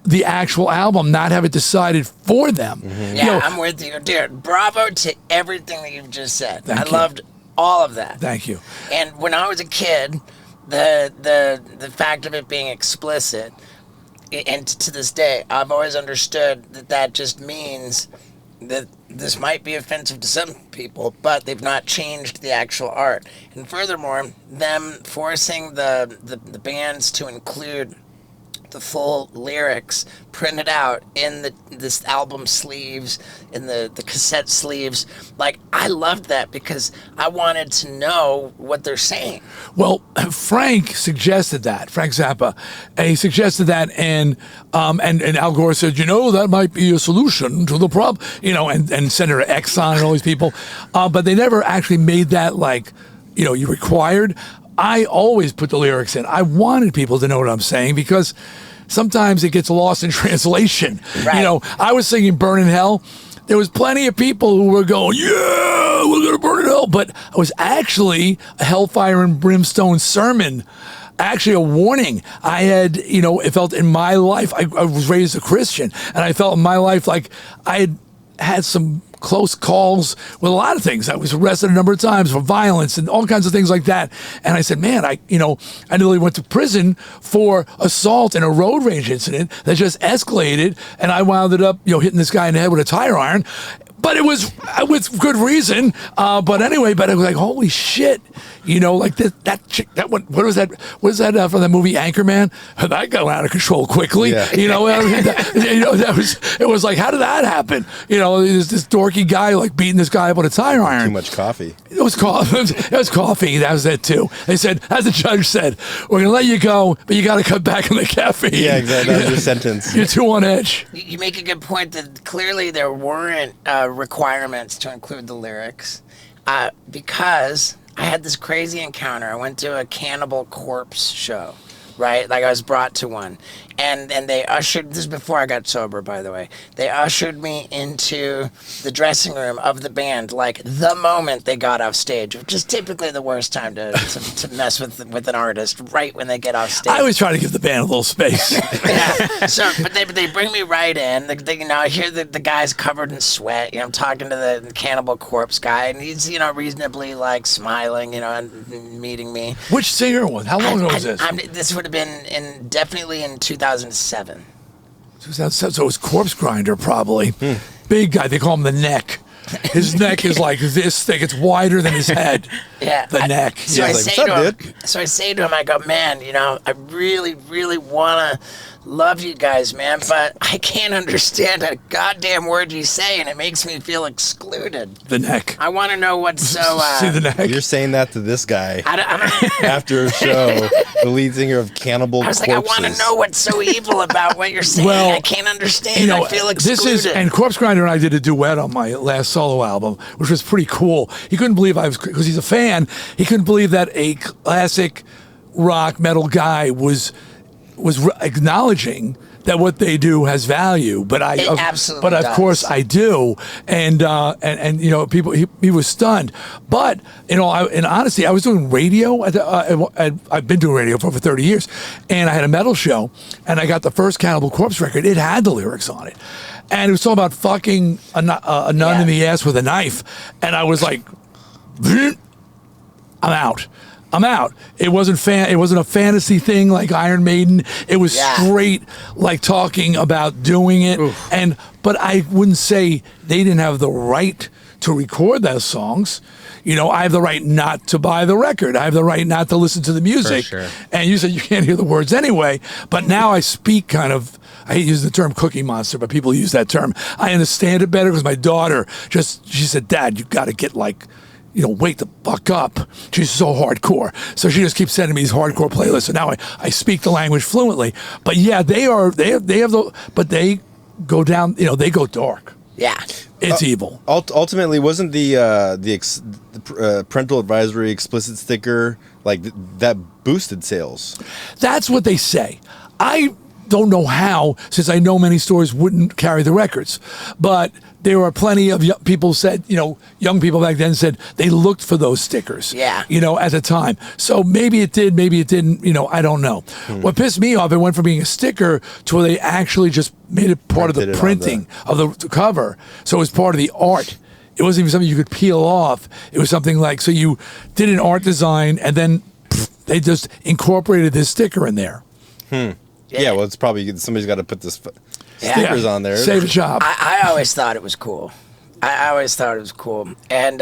the actual album, not have it decided for them. Yeah, I'm with you, dude. Bravo to everything that you've just said. Thank you. Loved all of that. Thank you. And when I was a kid, the fact of it being explicit, and to this day, I've always understood that just means that this might be offensive to some people, but they've not changed the actual art. And furthermore, them forcing the bands to include the full lyrics printed out in this album sleeves, in the cassette sleeves. Like, I loved that because I wanted to know what they're saying. Well, Frank suggested that, Frank Zappa, and he suggested that, and Al Gore said, that might be a solution to the problem, and Senator Exxon and all these people, but they never actually made that you required. I always put the lyrics in. I wanted people to know what I'm saying because sometimes it gets lost in translation. Right. You know, I was singing "Burn in Hell." There was plenty of people who were going, "Yeah, we're gonna burn in hell," but it was actually a hellfire and brimstone sermon. Actually, a warning. I had, you know, it felt in my life. I was raised a Christian, and I felt in my life like I had some close calls with a lot of things. I was arrested a number of times for violence and all kinds of things like that. And I said, man, I nearly went to prison for assault in a road rage incident that just escalated. And I wound up, hitting this guy in the head with a tire iron. But it was with good reason. But anyway, I was like, holy shit. Like that chick, that one, what was that? What was that from the movie Anchorman? That got out of control quickly. Yeah. It was like, how did that happen? This dorky guy like beating this guy up with a tire iron. Too much coffee. It was coffee. It was coffee. That was it too. They said, as the judge said, we're gonna let you go, but you got to cut back on the caffeine. Yeah, exactly. That was your sentence. You're too on edge. You make a good point that clearly there weren't requirements to include the lyrics because I had this crazy encounter. I went to a Cannibal Corpse show, right? Like I was brought to one. And they ushered, this is before I got sober, by the way. They ushered me into the dressing room of the band, like the moment they got off stage, which is typically the worst time to mess with an artist, right when they get off stage. I always try to give the band a little space. Yeah. So, but they bring me right in. I hear the guy's covered in sweat. I'm talking to the Cannibal Corpse guy, and he's, reasonably like smiling, and meeting me. Which singer was? How long ago was this? This would have been definitely in 2007. 2007, so it was Corpse Grinder, probably. Big guy. They call him the Neck. His neck is like this thick. It's wider than his head. Yeah. The neck. So I say to him, I go, man, I really, really want to love you guys, man, but I can't understand a goddamn word you say, and it makes me feel excluded. The Neck. I want to know what's so... See the neck? You're saying that to this guy after a show, the lead singer of Cannibal Corpses. I was like, I want to know what's so evil about what you're saying. Well, I can't understand. I feel excluded. And Corpse Grinder and I did a duet on my last solo album, which was pretty cool. He couldn't believe because he's a fan, he couldn't believe that a classic rock metal guy was acknowledging that what they do has value, but of course I do, and people. He was stunned, but in honesty, I was doing radio. I've been doing radio for over 30 years, and I had a metal show, and I got the first Cannibal Corpse record. It had the lyrics on it, and it was all about fucking a nun in the ass with a knife, and I was like, I'm out. It wasn't a fantasy thing like Iron Maiden. It was straight like talking about doing it. But I wouldn't say they didn't have the right to record those songs. I have the right not to buy the record. I have the right not to listen to the music. For sure. And you said you can't hear the words anyway. But now I speak kind of, I hate using the term cookie monster, but people use that term. I understand it better because my daughter she said, Dad, you got to get wake the fuck up. She's so hardcore. So she just keeps sending me these hardcore playlists. So now I speak the language fluently. But yeah, they go down, they go dark. Yeah. It's evil. Ultimately, wasn't the parental advisory explicit sticker that boosted sales? That's what they say. I don't know how, since I know many stores wouldn't carry the records, but there were plenty of young people young people back then said they looked for those stickers. Yeah. At the time. So maybe it did, maybe it didn't. I don't know. What pissed me off, it went from being a sticker to where they actually just made it part of the printing of the cover. So it was part of the art. It wasn't even something you could peel off. It was something like, so you did an art design and then they just incorporated this sticker in there. Yeah, well, it's probably somebody's got to put this stickers on there. Save a job. I always thought it was cool. I always thought it was cool. And,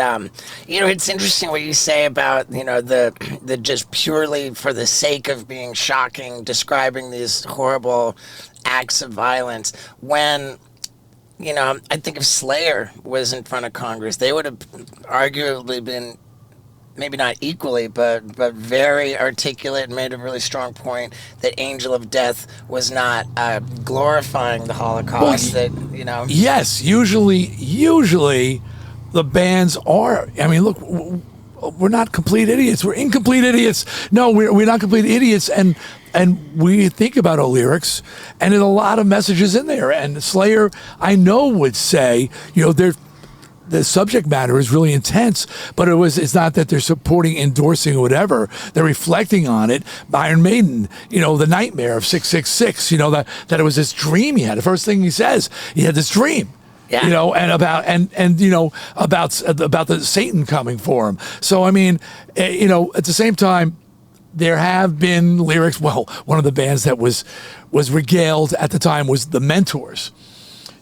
it's interesting what you say about, the just purely for the sake of being shocking, describing these horrible acts of violence. When, I think if Slayer was in front of Congress, they would have arguably been maybe not equally, but very articulate and made a really strong point that Angel of Death was not glorifying the Holocaust. Yes, usually the bands are. I mean, look, we're not complete idiots. We're incomplete idiots. No, we're not complete idiots. And and we think about our lyrics, and there's a lot of messages in there. And Slayer, I know, would say, the subject matter is really intense, but it's not that they're supporting, endorsing, or whatever. They're reflecting on it. Iron Maiden, the nightmare of 666, that it was this dream he had. The first thing he says, he had this dream. Yeah. And about the Satan coming for him. So I mean, at the same time, there have been lyrics. Well, one of the bands that was regaled at the time was the Mentors.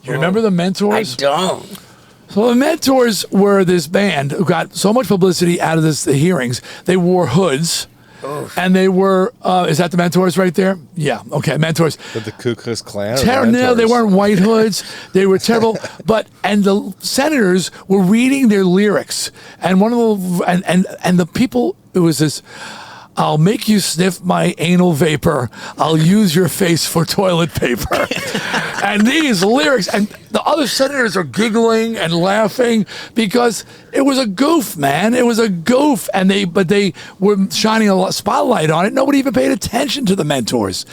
You remember the Mentors? I don't. So the Mentors were this band who got so much publicity out of the hearings. They wore hoods. Oof. And they were, is that the Mentors right there? Yeah, okay, Mentors. With the Ku Klux Klan? No, they weren't white hoods. They were terrible. And the senators were reading their lyrics. And one of and the people, it was this, I'll make you sniff my anal vapor. I'll use your face for toilet paper. And these lyrics, and the other senators are giggling and laughing because it was a goof, man. It was a goof, but they were shining a spotlight on it. Nobody even paid attention to the Mentors.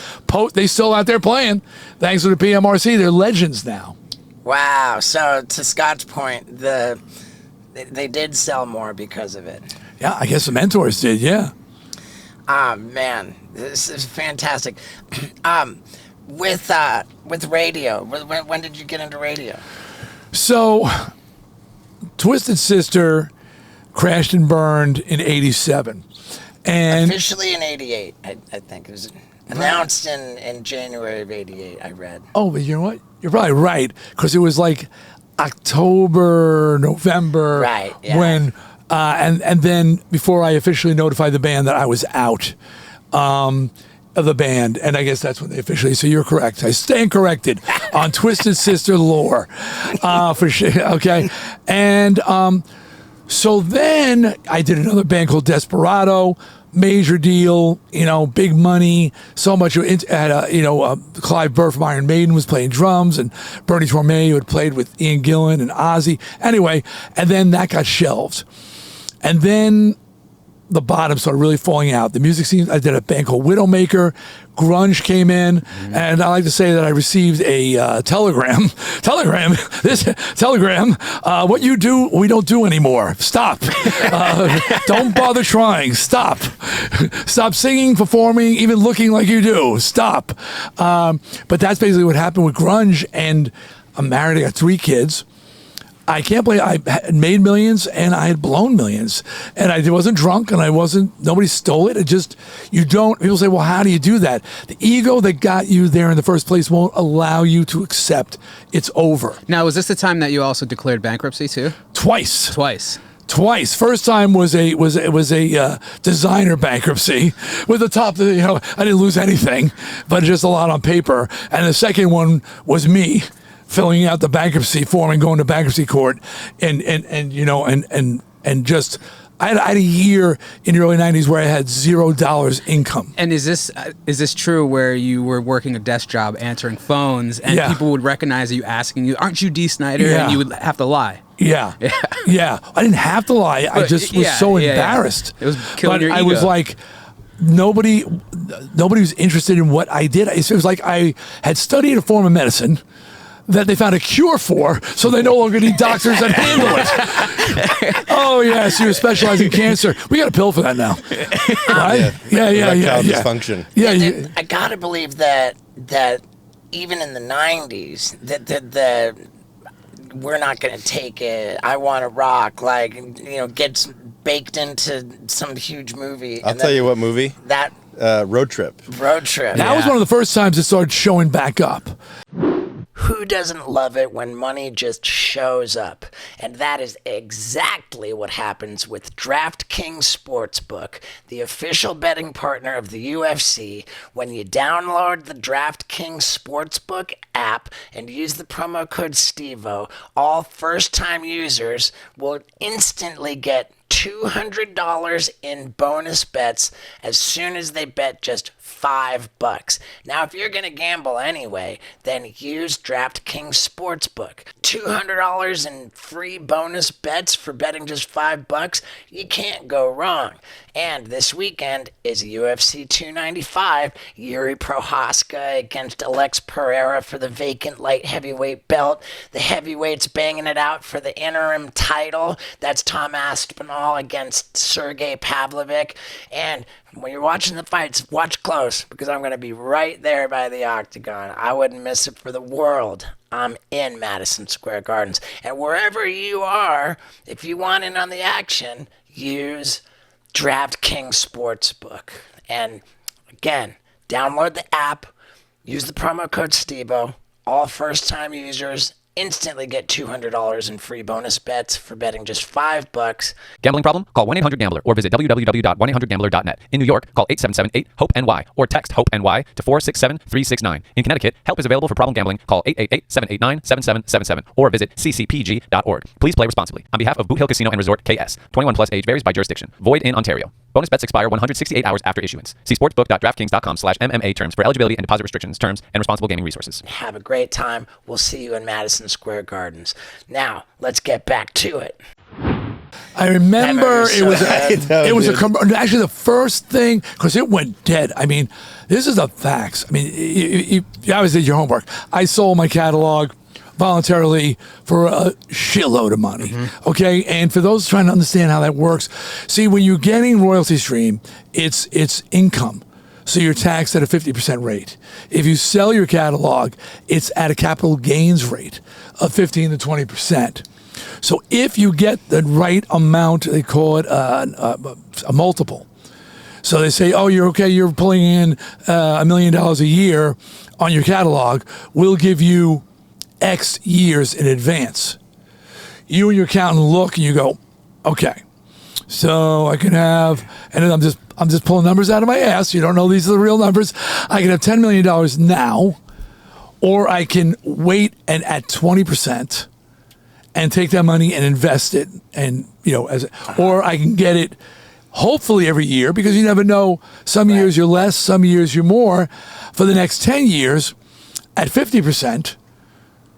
They still out there playing. Thanks to the PMRC, they're legends now. Wow. So to Scott's point, they did sell more because of it. Yeah, I guess the Mentors did. Yeah. Man, this is fantastic. With radio, when did you get into radio? So, Twisted Sister crashed and burned in '87, and officially in '88, I think it was announced in January of '88. I read. Oh, but you know what? You're probably right, because it was like October, November, right? Yeah. When. And then before I officially notified the band that I was out of the band, and I guess that's when they officially. So you're correct. I stand corrected on Twisted Sister lore, for sure. Okay, and so then I did another band called Desperado. Major deal, big money, so much. Clive Burr from Iron Maiden was playing drums, and Bernie Torme, who had played with Ian Gillan and Ozzy. Anyway, and then that got shelved. And then the bottom started really falling out. The music scene, I did a band called Widowmaker. Grunge came in, and I like to say that I received a telegram. What you do, we don't do anymore. Stop. Don't bother trying. Stop. Stop singing, performing, even looking like you do. Stop. But that's basically what happened with grunge, and I'm married. I got 3 kids. I can't believe I had made millions and I had blown millions, and I wasn't drunk and nobody stole it. People say, well, how do you do that? The ego that got you there in the first place won't allow you to accept it's over. Now, was this the time that you also declared bankruptcy too? Twice. First time was a designer bankruptcy with the top. I didn't lose anything, but just a lot on paper. And the second one was me filling out the bankruptcy form and going to bankruptcy court, and just I had a year in the early '90s where I had $0 income. And is this true where you were working a desk job answering phones and people would recognize you asking you, "Aren't you Dee Snider?" And you would have to lie. Yeah. I didn't have to lie. I just was so embarrassed. It was killing your ego. I was like, nobody was interested in what I did. It was like I had studied a form of medicine that they found a cure for, so they no longer need doctors that handle it. Oh yes, you specialize in cancer. We got a pill for that now, right? Yeah. Dysfunction. Yeah. I gotta believe that even in the '90s, that we're not gonna take it. I Want to Rock, gets baked into some huge movie. I'll tell you what movie. That Road Trip. That was one of the first times it started showing back up. Who doesn't love it when money just shows up? And that is exactly what happens with DraftKings Sportsbook, the official betting partner of the UFC. When you download the DraftKings Sportsbook app and use the promo code STEVO, all first-time users will instantly get $200 in bonus bets as soon as they bet just $5. Now, if you're going to gamble anyway, then use DraftKings Sportsbook. $200 in free bonus bets for betting just $5. You can't go wrong. And this weekend is UFC 295, Yuri Prohaska against Alex Pereira for the vacant light heavyweight belt. The heavyweights banging it out for the interim title. That's Tom Aspinall against Sergey Pavlovich. And when you're watching the fights, watch close, because I'm going to be right there by the octagon. I wouldn't miss it for the world. I'm in Madison Square Gardens. And wherever you are, if you want in on the action, use DraftKings Sportsbook. And again, download the app, use the promo code STEVO. All first-time users instantly get $200 in free bonus bets for betting just $5. Gambling problem? Call 1-800-GAMBLER or visit www.1800gambler.net. In New York, call 877-8-HOPE-NY or text HOPE-NY to 467-369. In Connecticut, help is available for problem gambling. Call 888-789-7777 or visit ccpg.org. Please play responsibly. On behalf of Boot Hill Casino and Resort, KS. 21 plus age varies by jurisdiction. Void in Ontario. Bonus bets expire 168 hours after issuance. See sportsbook.draftkings.com/MMA terms for eligibility and deposit restrictions, terms, and responsible gaming resources. Have a great time. We'll see you in Madison Square Gardens. Now, let's get back to it. I remember it was actually the first thing, because it went dead. I mean, this is the facts. I mean, you obviously did your homework. I sold my catalog voluntarily for a shitload of money. Okay, and for those trying to understand how that works, see, when you're getting royalty stream, it's income. So you're taxed at a 50% rate. If you sell your catalog, it's at a capital gains rate of 15 to 20%. So if you get the right amount, they call it a multiple. So they say, oh, you're okay, you're pulling in $1 million a year on your catalog. We'll give you X years in advance. You and your accountant look and you go, okay, so I can have, and then I'm just pulling numbers out of my ass. You don't know these are the real numbers. I can have $10 million now, or I can wait and at 20% and take that money and invest it, and or I can get it hopefully every year, because you never know. Some years you're less, some years you're more. For the next 10 years at 50%.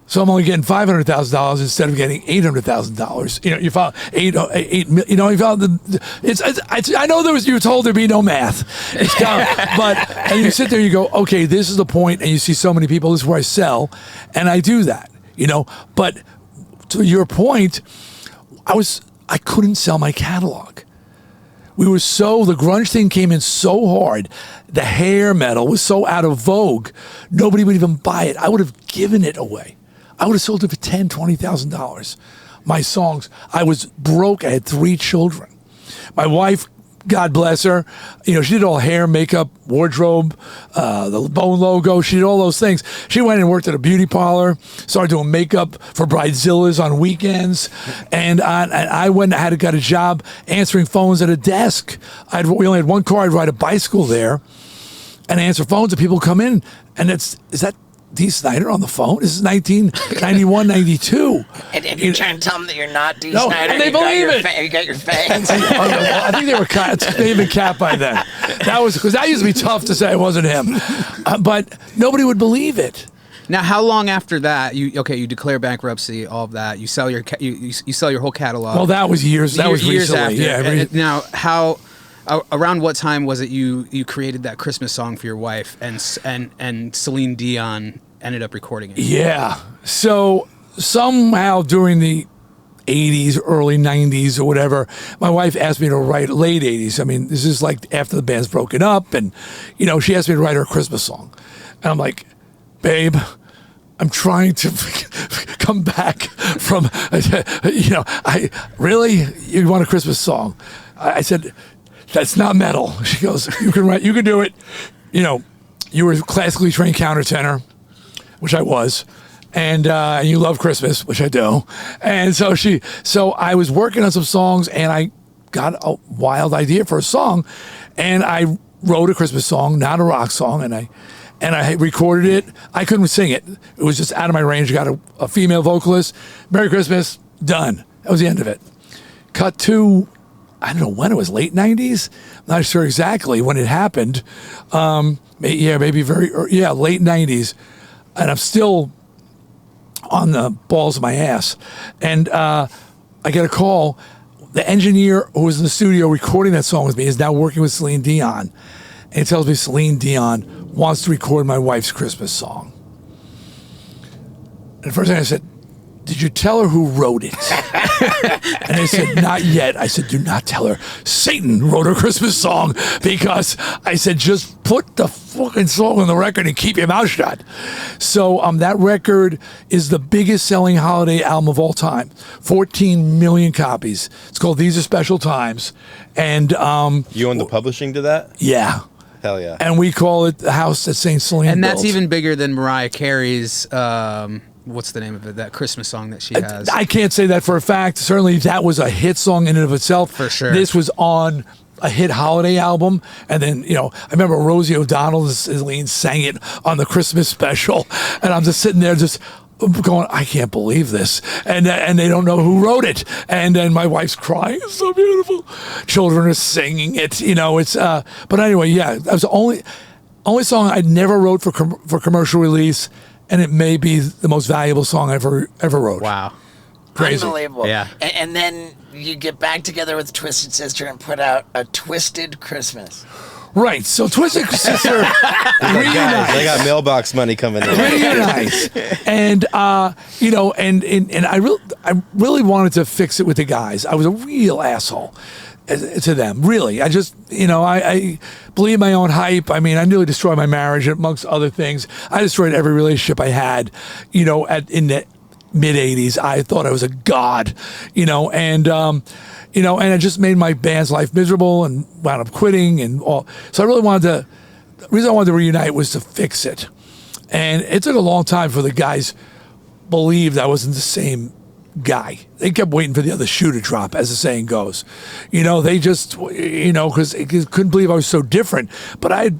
So I'm only getting $500,000 instead of getting $800,000. You found eight. You found I know you were told there'd be no math. It's down, and you sit there, you go, okay, this is the point, and you see so many people. This is where I sell, and I do that. But to your point, I couldn't sell my catalog. The grunge thing came in so hard. The hair metal was so out of vogue. Nobody would even buy it. I would have given it away. I would have sold it for $10,000, $20,000. My songs, I was broke. I had 3 children. My wife, God bless her, she did all hair, makeup, wardrobe, the Bone logo. She did all those things. She went and worked at a beauty parlor, started doing makeup for bridezillas on weekends. And I went and got a job answering phones at a desk. We only had one car. I'd ride a bicycle there and answer phones, and people come in, and is that Dee Snider on the phone? This is 1991, 92. And you're trying to tell them that you're not Dee Snider? And they believe it. You got your fans. I think they were they've been capped by then. Because that used to be tough to say it wasn't him. But nobody would believe it. Now, how long after that, you declare bankruptcy, all of that, you sell your you sell your whole catalog? Well, that was years. That was years recently. after. Yeah. Now, around what time was it you created that Christmas song for your wife, and Celine Dion ended up recording it? Yeah. So somehow during the 80s, early 90s or whatever, my wife asked me to write, late 80s. I mean, this is like after the band's broken up, and she asked me to write her a Christmas song. And I'm like, babe, I'm trying to come back from, you want a Christmas song? I said, that's not metal. She goes, you can do it. You were a classically trained countertenor, which I was, and you love Christmas, which I do. And so I was working on some songs, and I got a wild idea for a song, and I wrote a Christmas song, not a rock song, and I recorded it. I couldn't sing it. It was just out of my range. I got a female vocalist. Merry Christmas, done. That was the end of it. Cut to, I don't know when it was, late 90s. I'm not sure exactly when it happened. Maybe late 90s. And I'm still on the balls of my ass. And I get a call. The engineer who was in the studio recording that song with me is now working with Celine Dion. And he tells me Celine Dion wants to record my wife's Christmas song. And the first thing I said, did you tell her who wrote it? And they said, not yet. I said, do not tell her. Satan wrote her Christmas song, because I said, just put the fucking song on the record and keep your mouth shut. So that record is the biggest selling holiday album of all time. 14 million copies. It's called These Are Special Times. And you own the publishing to that? Yeah. Hell yeah. And we call it the house that St. Celine And that's built. even bigger than Mariah Carey's, what's the name of it? That Christmas song that she has. I can't say that for a fact. Certainly that was a hit song in and of itself. For sure. This was on a hit holiday album. And then, I remember Rosie O'Donnell and Celine sang it on the Christmas special. And I'm just sitting there just going, I can't believe this. And they don't know who wrote it. And then my wife's crying. It's so beautiful. Children are singing it. It's, but anyway, yeah, that was the only song I never wrote for commercial release. And it may be the most valuable song I ever wrote. Wow. Crazy. Unbelievable. Yeah. And then you get back together with Twisted Sister and put out a Twisted Christmas. Right. So Twisted Sister Guys, I got mailbox money coming in. reunites. And and I really wanted to fix it with the guys. I was a real asshole to them, really. I just, I believe my own hype. I mean, I nearly destroyed my marriage, amongst other things. I destroyed every relationship I had, in the mid-'80s. I thought I was a god, and I just made my band's life miserable and wound up quitting and all. So I really the reason I wanted to reunite was to fix it. And it took a long time for the guys believed I wasn't the same guy. They kept waiting for the other shoe to drop, as the saying goes. They just, because they couldn't believe I was so different. But I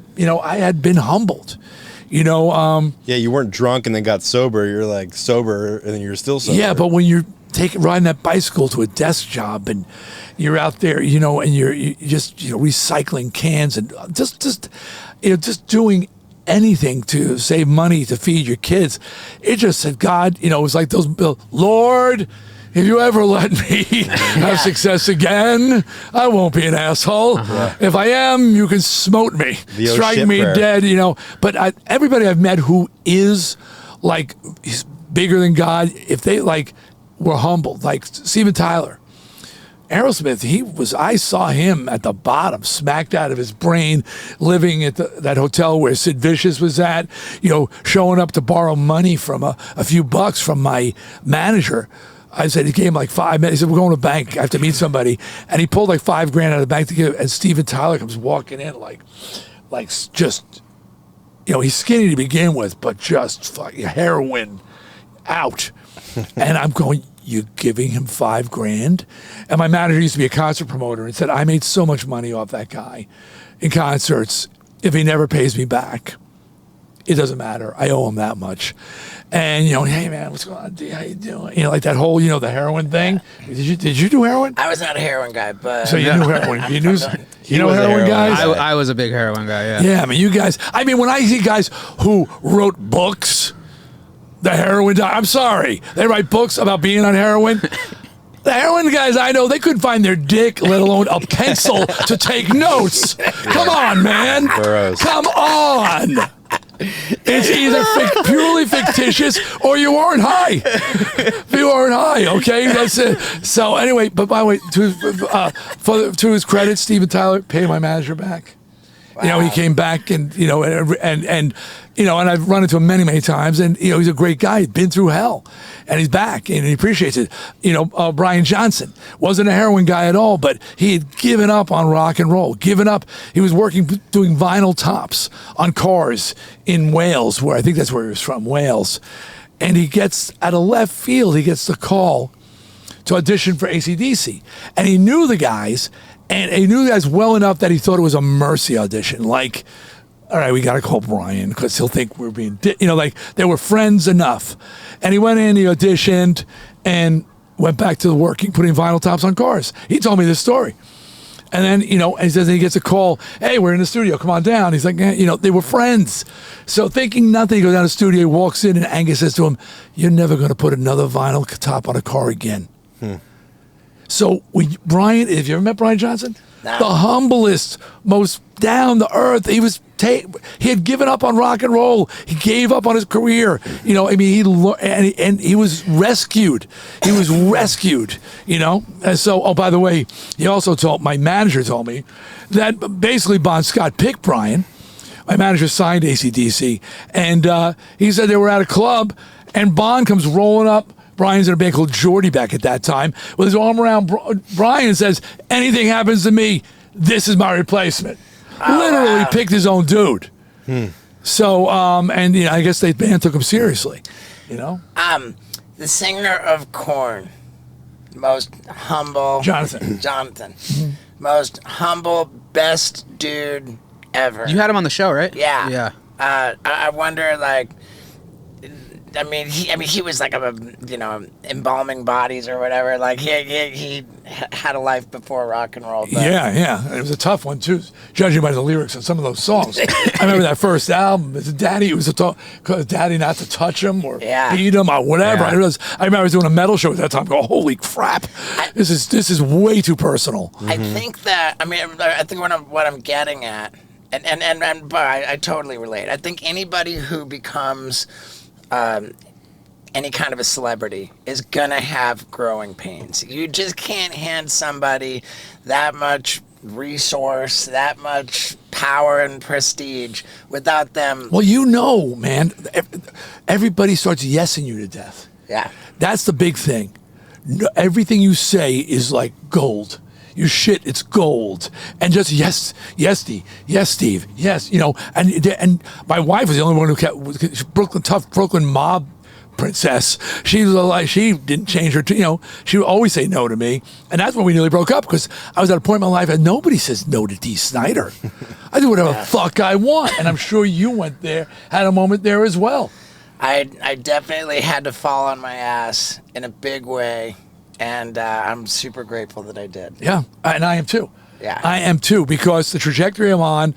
had been humbled. Yeah, you weren't drunk and then got sober. You're like sober and then you're still sober. Yeah, but when you're riding that bicycle to a desk job and you're out there, and you're just recycling cans and just doing anything to save money to feed your kids. It just said, God, it was like those, Lord, if you ever let me have success again, I won't be an asshole. If I am, you can smote me, strike me dead, But everybody I've met who is like, he's bigger than God, if they were humbled, like Steven Tyler. Aerosmith, I saw him at the bottom, smacked out of his brain, living at that hotel where Sid Vicious was at, showing up to borrow money from a few bucks from my manager. I said, he gave him like 5 minutes. He said, we're going to the bank. I have to meet somebody. And he pulled like $5,000 out of the bank to give, and Steven Tyler comes walking in like just, he's skinny to begin with, but just fucking heroin out. And I'm going, you giving him $5,000? And my manager used to be a concert promoter and said, I made so much money off that guy in concerts. If he never pays me back, it doesn't matter. I owe him that much. And, hey man, what's going on? How you doing? Like that whole, the heroin thing. Did you do heroin? I was not a heroin guy, but... So you knew heroin. You know heroin guys? I was a big heroin guy, yeah. Yeah, I mean, you guys... I mean, when I see guys who wrote books, the heroin... I'm sorry. They write books about being on heroin. The heroin guys I know, they couldn't find their dick, let alone a pencil to take notes. Come on, man. Gross. Come on. It's either purely fictitious or you weren't high. You weren't high, okay? That's it. So anyway, but by the way, to his credit, Steven Tyler paid my manager back. Wow. He came back and and I've run into him many, many times, and he's a great guy. He's been through hell, and he's back, and he appreciates it. Brian Johnson wasn't a heroin guy at all, but he had given up on rock and roll. Given up. He was working doing vinyl tops on cars in Wales, where I think that's where he was from, Wales, and he gets out of left field. He gets the call to audition for AC/DC, and he knew the guys. And he knew the guys well enough that he thought it was a mercy audition. Like, all right, we got to call Brian because he'll think we're being, they were friends enough. And he went in, he auditioned, and went back to the working, putting vinyl tops on cars. He told me this story. And then, and he says he gets a call, hey, we're in the studio, come on down. He's like, they were friends. So thinking nothing, he goes down to the studio, he walks in, and Angus says to him, you're never going to put another vinyl top on a car again. So Brian, have you ever met Brian Johnson? No. The humblest, most down to earth. He had given up on rock and roll. He gave up on his career. He was rescued. He was rescued. And so, by the way, my manager told me that basically Bon Scott picked Brian. My manager signed AC/DC, and he said they were at a club, and Bon comes rolling up. Brian's in a band called Geordie back at that time, with his arm around Brian and says, anything happens to me, this is my replacement. Literally picked his own dude. So, I guess the band took him seriously, The singer of Korn, most humble. Jonathan. Most humble, best dude ever. You had him on the show, right? Yeah. Yeah. I wonder, he was like embalming bodies or whatever. Like he had a life before rock and roll. But. Yeah. It was a tough one too, judging by the lyrics of some of those songs. I remember that first album. Daddy, it was Daddy not to touch him or beat him or whatever. Yeah. I remember I was doing a metal show at that time. Going, holy crap, this is way too personal. I think that I think what I'm getting at, and I totally relate. I think anybody who becomes any kind of a celebrity is gonna have growing pains. You just can't hand somebody that much resource, that much power and prestige without them. Well, man, everybody starts yesing you to death. Yeah. That's the big thing. Everything you say is like gold. Your shit, it's gold. And just yes, Steve, yes, and my wife was the only one who kept Brooklyn mob princess. She was she didn't change her. She would always say no to me, and that's when we nearly broke up because I was at a point in my life and nobody says no to Dee Snider. I do whatever the fuck I want, and I'm sure you went there, had a moment there as well. I definitely had to fall on my ass in a big way. And I'm super grateful that I did. Yeah, and I am too. Yeah. I am too, because the trajectory I'm on,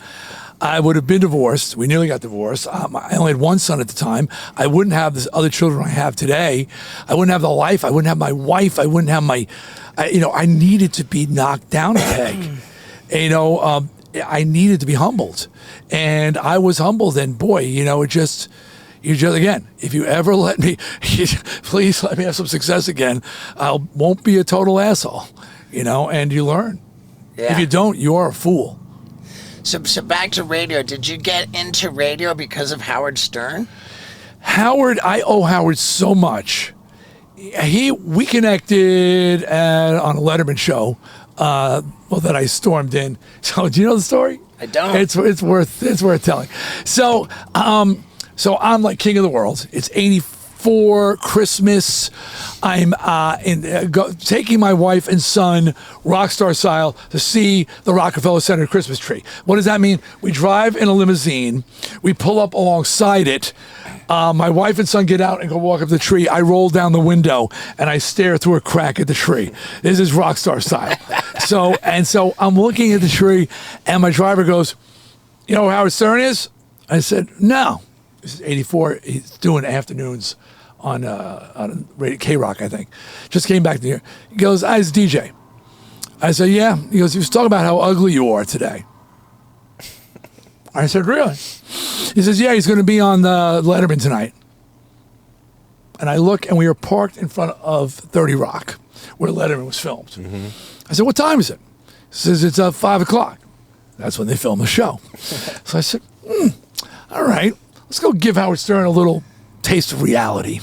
I would have been divorced. We nearly got divorced. I only had one son at the time. I wouldn't have the other children I have today. I wouldn't have the life. I wouldn't have my wife. I wouldn't have I needed to be knocked down a peg. I needed to be humbled. And I was humbled. And boy, again, if you ever let me, please let me have some success again. I won't be a total asshole, and you learn. Yeah. If you don't, you are a fool. So back to radio. Did you get into radio because of Howard Stern? I owe Howard so much. We connected on a Letterman show, that I stormed in. So do you know the story? I don't. It's worth telling. So I'm like king of the world. It's 84 Christmas. I'm taking my wife and son, rockstar style, to see the Rockefeller Center Christmas tree. What does that mean? We drive in a limousine. We pull up alongside it. My wife and son get out and go walk up the tree. I roll down the window and I stare through a crack at the tree. This is rockstar style. So I'm looking at the tree, and my driver goes, "You know who Howard Stern is?" I said, "No." This is 84. He's doing afternoons on K-Rock, I think. Just came back to here. He goes, "I was DJ." I said, "Yeah." He goes, "He was talking about how ugly you are today." I said, "Really?" He says, "Yeah, he's going to be on the Letterman tonight." And I look, and we were parked in front of 30 Rock, where Letterman was filmed. Mm-hmm. I said, "What time is it?" He says, "It's 5 o'clock." That's when they film the show. So I said, all right. Let's go give Howard Stern a little taste of reality.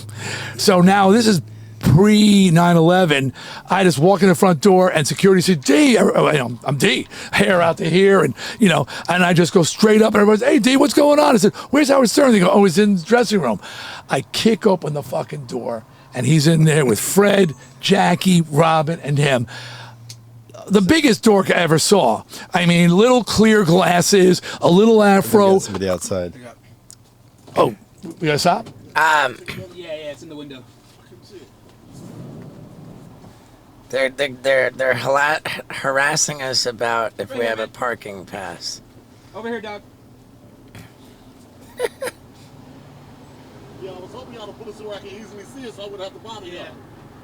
So now this is pre 9/11. I just walk in the front door and security said, "D," I'm D, hair out to here, and and I just go straight up and everybody's, "Hey D, what's going on?" I said, "Where's Howard Stern?" They go, "Oh, he's in the dressing room." I kick open the fucking door and he's in there with Fred, Jackie, Robin, and him. The biggest dork I ever saw. I mean, little clear glasses, a little afro. Somebody outside. Oh, we gotta stop? Yeah, it's in the window. They're harassing us about if we have a parking pass. Over here, dog. Yeah, I was hoping y'all to put us where I can easily see it so I wouldn't have to bother y'all.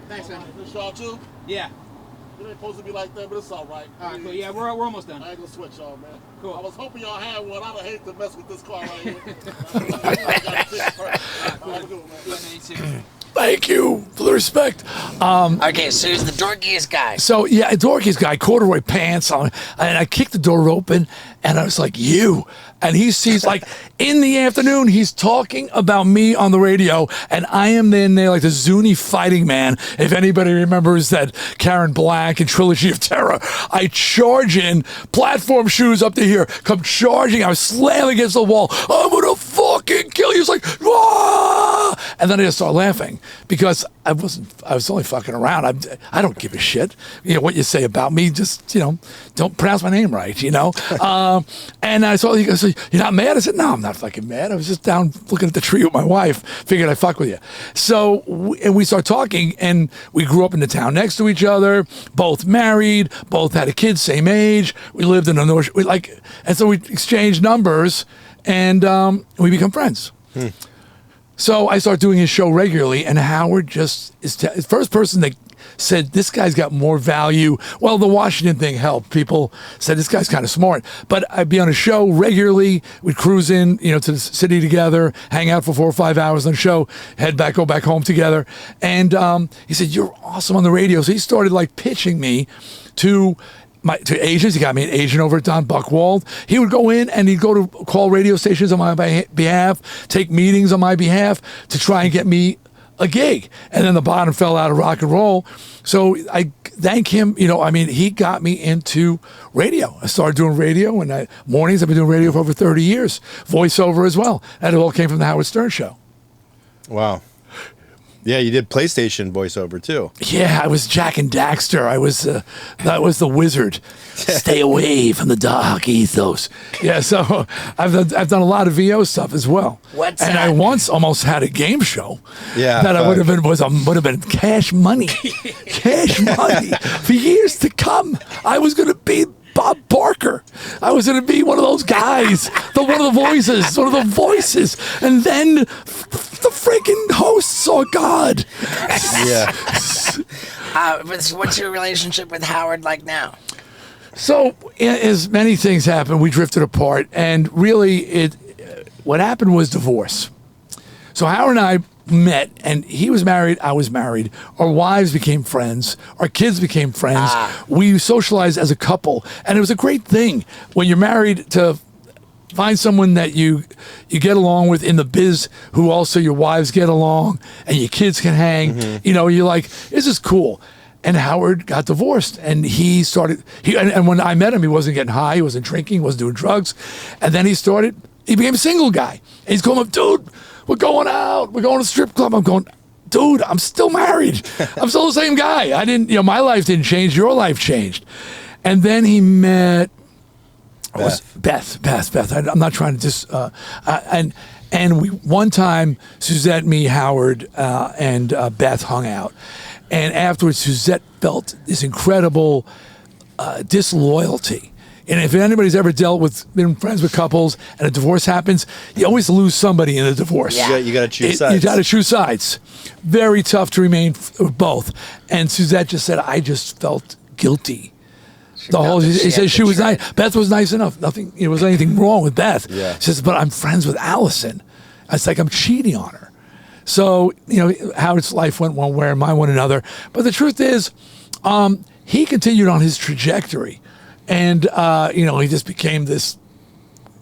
Thanks, man. This y'all too? Yeah. It ain't supposed to be like that, but it's all right. All right, cool. Yeah, we're almost done. I ain't gonna switch y'all, man. Cool. I was hoping y'all had one. I'd hate to mess with this car right here. Thank you for the respect. Okay, so he's the dorkiest guy. So, yeah, dorkiest guy, corduroy pants on. And I kicked the door open, and I was like, you. And he sees, like, in the afternoon, he's talking about me on the radio, and I am in there like the Zuni fighting man. If anybody remembers that Karen Black and Trilogy of Terror, I charge in, platform shoes up to here, come charging. I was slamming against the wall. I'm going to fucking kill you. It's like, Wah! And then I just started laughing because I was only fucking around. I don't give a shit. You know, what you say about me, just, you know, don't pronounce my name right, you know? And I saw, he goes, you're not mad? I said, no, I'm not fucking mad. I was just down looking at the tree with my wife. Figured I'd fuck with you. So, we started talking, and we grew up in the town next to each other, both married, both had a kid, same age. We lived in the North, and so we exchanged numbers, and we become friends. So I started doing his show regularly, and Howard just is the first person that said, this guy's got more value. Well, the Washington thing helped. People said, this guy's kind of smart. But I'd be on a show regularly. We'd cruise in, you know, to the city together, hang out for 4 or 5 hours on the show, go back home together. And he said, you're awesome on the radio. So he started, like, pitching me to agents. He got me an agent over at Don Buchwald. He would go in and he'd go to call radio stations on my behalf, take meetings on my behalf to try and get me a gig. And then the bottom fell out of rock and roll. So I thank him. You know, I mean, he got me into radio. I started doing radio, and mornings I've been doing radio for over 30 years. Voiceover as well. That all came from the Howard Stern Show. Wow. Yeah, you did PlayStation voiceover too. Yeah, I was Jack and Daxter. That was the wizard. Stay away from the dark ethos. Yeah, so I've done a lot of VO stuff as well. What's and that? I once almost had a game show. Yeah, that I would have been cash money, cash money for years to come. I was going to be Bob Barker. I was going to be one of those guys, one of the voices. And then the freaking host saw God. Yeah. What's your relationship with Howard like now? So, as many things happened, we drifted apart. And really, what happened was divorce. So Howard and I met, and he was married, I was married. Our wives became friends. Our kids became friends. We socialized as a couple, and it was a great thing when you're married to find someone that you get along with in the biz, who also your wives get along, and your kids can hang. Mm-hmm. You know, you're like, this is cool. And Howard got divorced, and and when I met him, he wasn't getting high, he wasn't drinking, he wasn't doing drugs. And then he became a single guy. And he's going up, dude, we're going out. We're going to the strip club. I'm going, dude, I'm still married. I'm still the same guy. My life didn't change. Your life changed. And then he met Beth. I'm not trying to just, and we, one time, Suzette, me, Howard, and Beth hung out. And afterwards, Suzette felt this incredible disloyalty. And if anybody's ever been friends with couples and a divorce happens, you always lose somebody in a divorce. Yeah. You got to choose sides. You got to choose sides. Very tough to remain with both. And Suzette just said, I just felt guilty. He said she was nice. Beth was nice enough. Nothing. There was anything wrong with Beth. Yeah. She says, but I'm friends with Allison. It's like I'm cheating on her. So, Howard's life went one way and mine went another. But the truth is, he continued on his trajectory. And, he just became this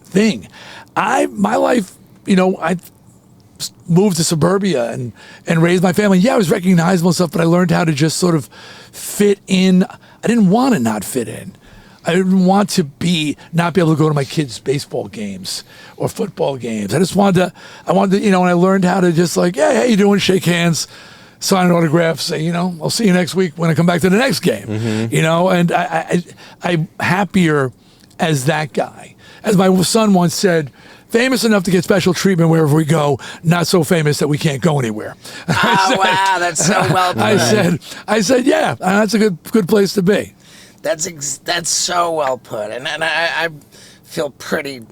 thing. My life, I moved to suburbia and raised my family. Yeah, I was recognizable and stuff, but I learned how to just sort of fit in. I didn't want to not fit in. I didn't want to not be able to go to my kids' baseball games or football games. I wanted to, and I learned how to just like, yeah, how you doing? Shake hands, sign an autograph, say, I'll see you next week when I come back to the next game, and I'm happier as that guy. as my son once said, famous enough to get special treatment wherever we go, not so famous that we can't go anywhere. Oh, wow, that's so well put. I said, yeah, that's a good place to be. That's so well put, and I feel pretty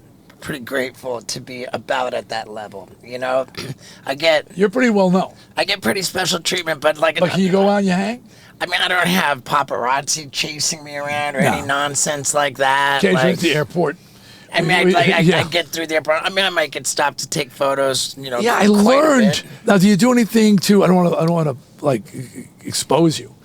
grateful to be about at that level. You know, You're pretty well known. I get pretty special treatment, but can you go out and you hang? I mean, I don't have paparazzi chasing me around or any nonsense like that. Occasionally at the airport. I mean, I get through the airport. I mean, I might get stopped to take photos. You know. Yeah, I learned. Now, do you do anything to? I don't want to like expose you.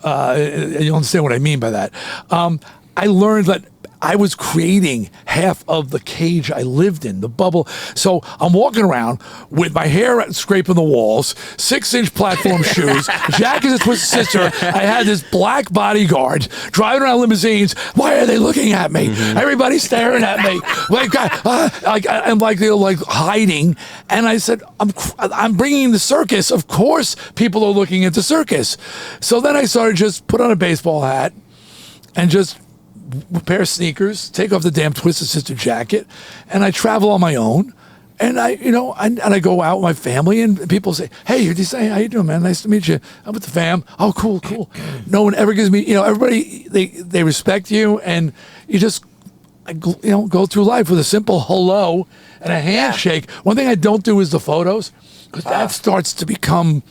You understand what I mean by that. I learned that I was creating half of the cage I lived in, the bubble. So I'm walking around with my hair scraping the walls, 6-inch platform shoes, Jack is a twisted sister. I had this black bodyguard driving around limousines. Why are they looking at me? Everybody's staring at me. I'm like they're like hiding. And I said, I'm bringing the circus. Of course, people are looking at the circus. So then I started just put on a baseball hat and just a pair of sneakers, take off the damn Twisted Sister jacket, and I travel on my own. And I go out with my family, and people say, "Hey, you're Dee Snider. How you doing, man? Nice to meet you. I'm with the fam. Oh, cool. No one ever gives me, everybody they respect you, and you just go through life with a simple hello and a handshake. One thing I don't do is the photos, because that starts to become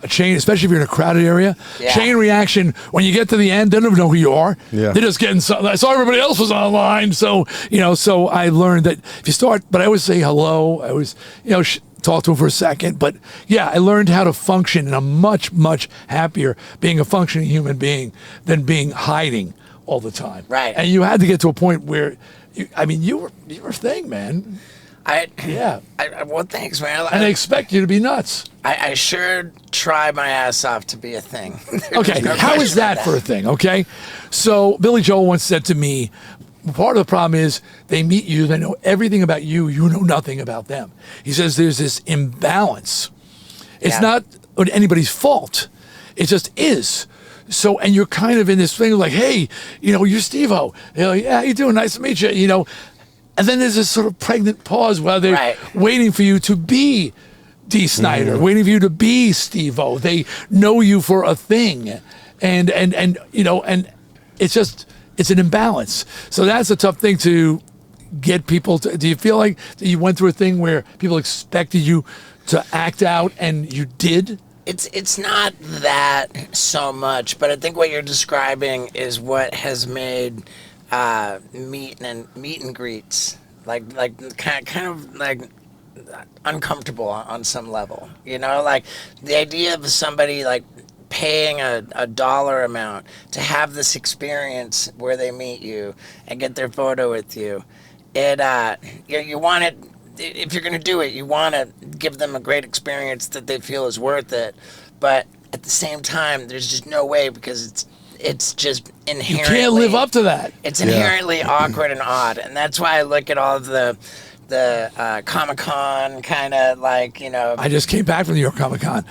a chain, especially if you're in a crowded area. Yeah. Chain reaction. When you get to the end, they don't even know who you are. Yeah. They're just getting something. I saw everybody else was online, so So I learned that if you start, but I always say hello. I always, talk to them for a second. But yeah, I learned how to function, and I'm much, much happier being a functioning human being than being hiding all the time. Right. And you had to get to a point where, you were a thing, man. Well, thanks, man. And they expect you to be nuts. I sure try my ass off to be a thing. Okay, how is that for a thing? Okay, so Billy Joel once said to me, part of the problem is they meet you, they know everything about you, you know nothing about them. He says there's this imbalance. It's not anybody's fault. It just is. So, and you're kind of in this thing like, hey, you're Steve-O. Yeah, how you doing? Nice to meet you, And then there's this sort of pregnant pause while they're waiting for you to be Dee Snider, waiting for you to be Steve-O. They know you for a thing, and it's an imbalance. So that's a tough thing to get people to. Do you feel like you went through a thing where people expected you to act out and you did? It's not that so much, but I think what you're describing is what has made meet and greets like kind of like uncomfortable on some level, like the idea of somebody like paying a dollar amount to have this experience where they meet you and get their photo with you. You want it. If you're going to do it, you want to give them a great experience that they feel is worth it, but at the same time there's just no way, because it's just inherently... You can't live up to that. It's inherently awkward and odd, and that's why I look at all of the Comic-Con kind of like, I just came back from New York Comic-Con.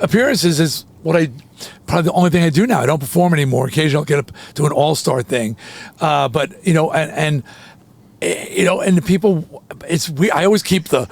Appearances is probably the only thing I do now. I don't perform anymore. Occasionally I'll get up to an all-star thing. But, and the people, it's weird. I always keep the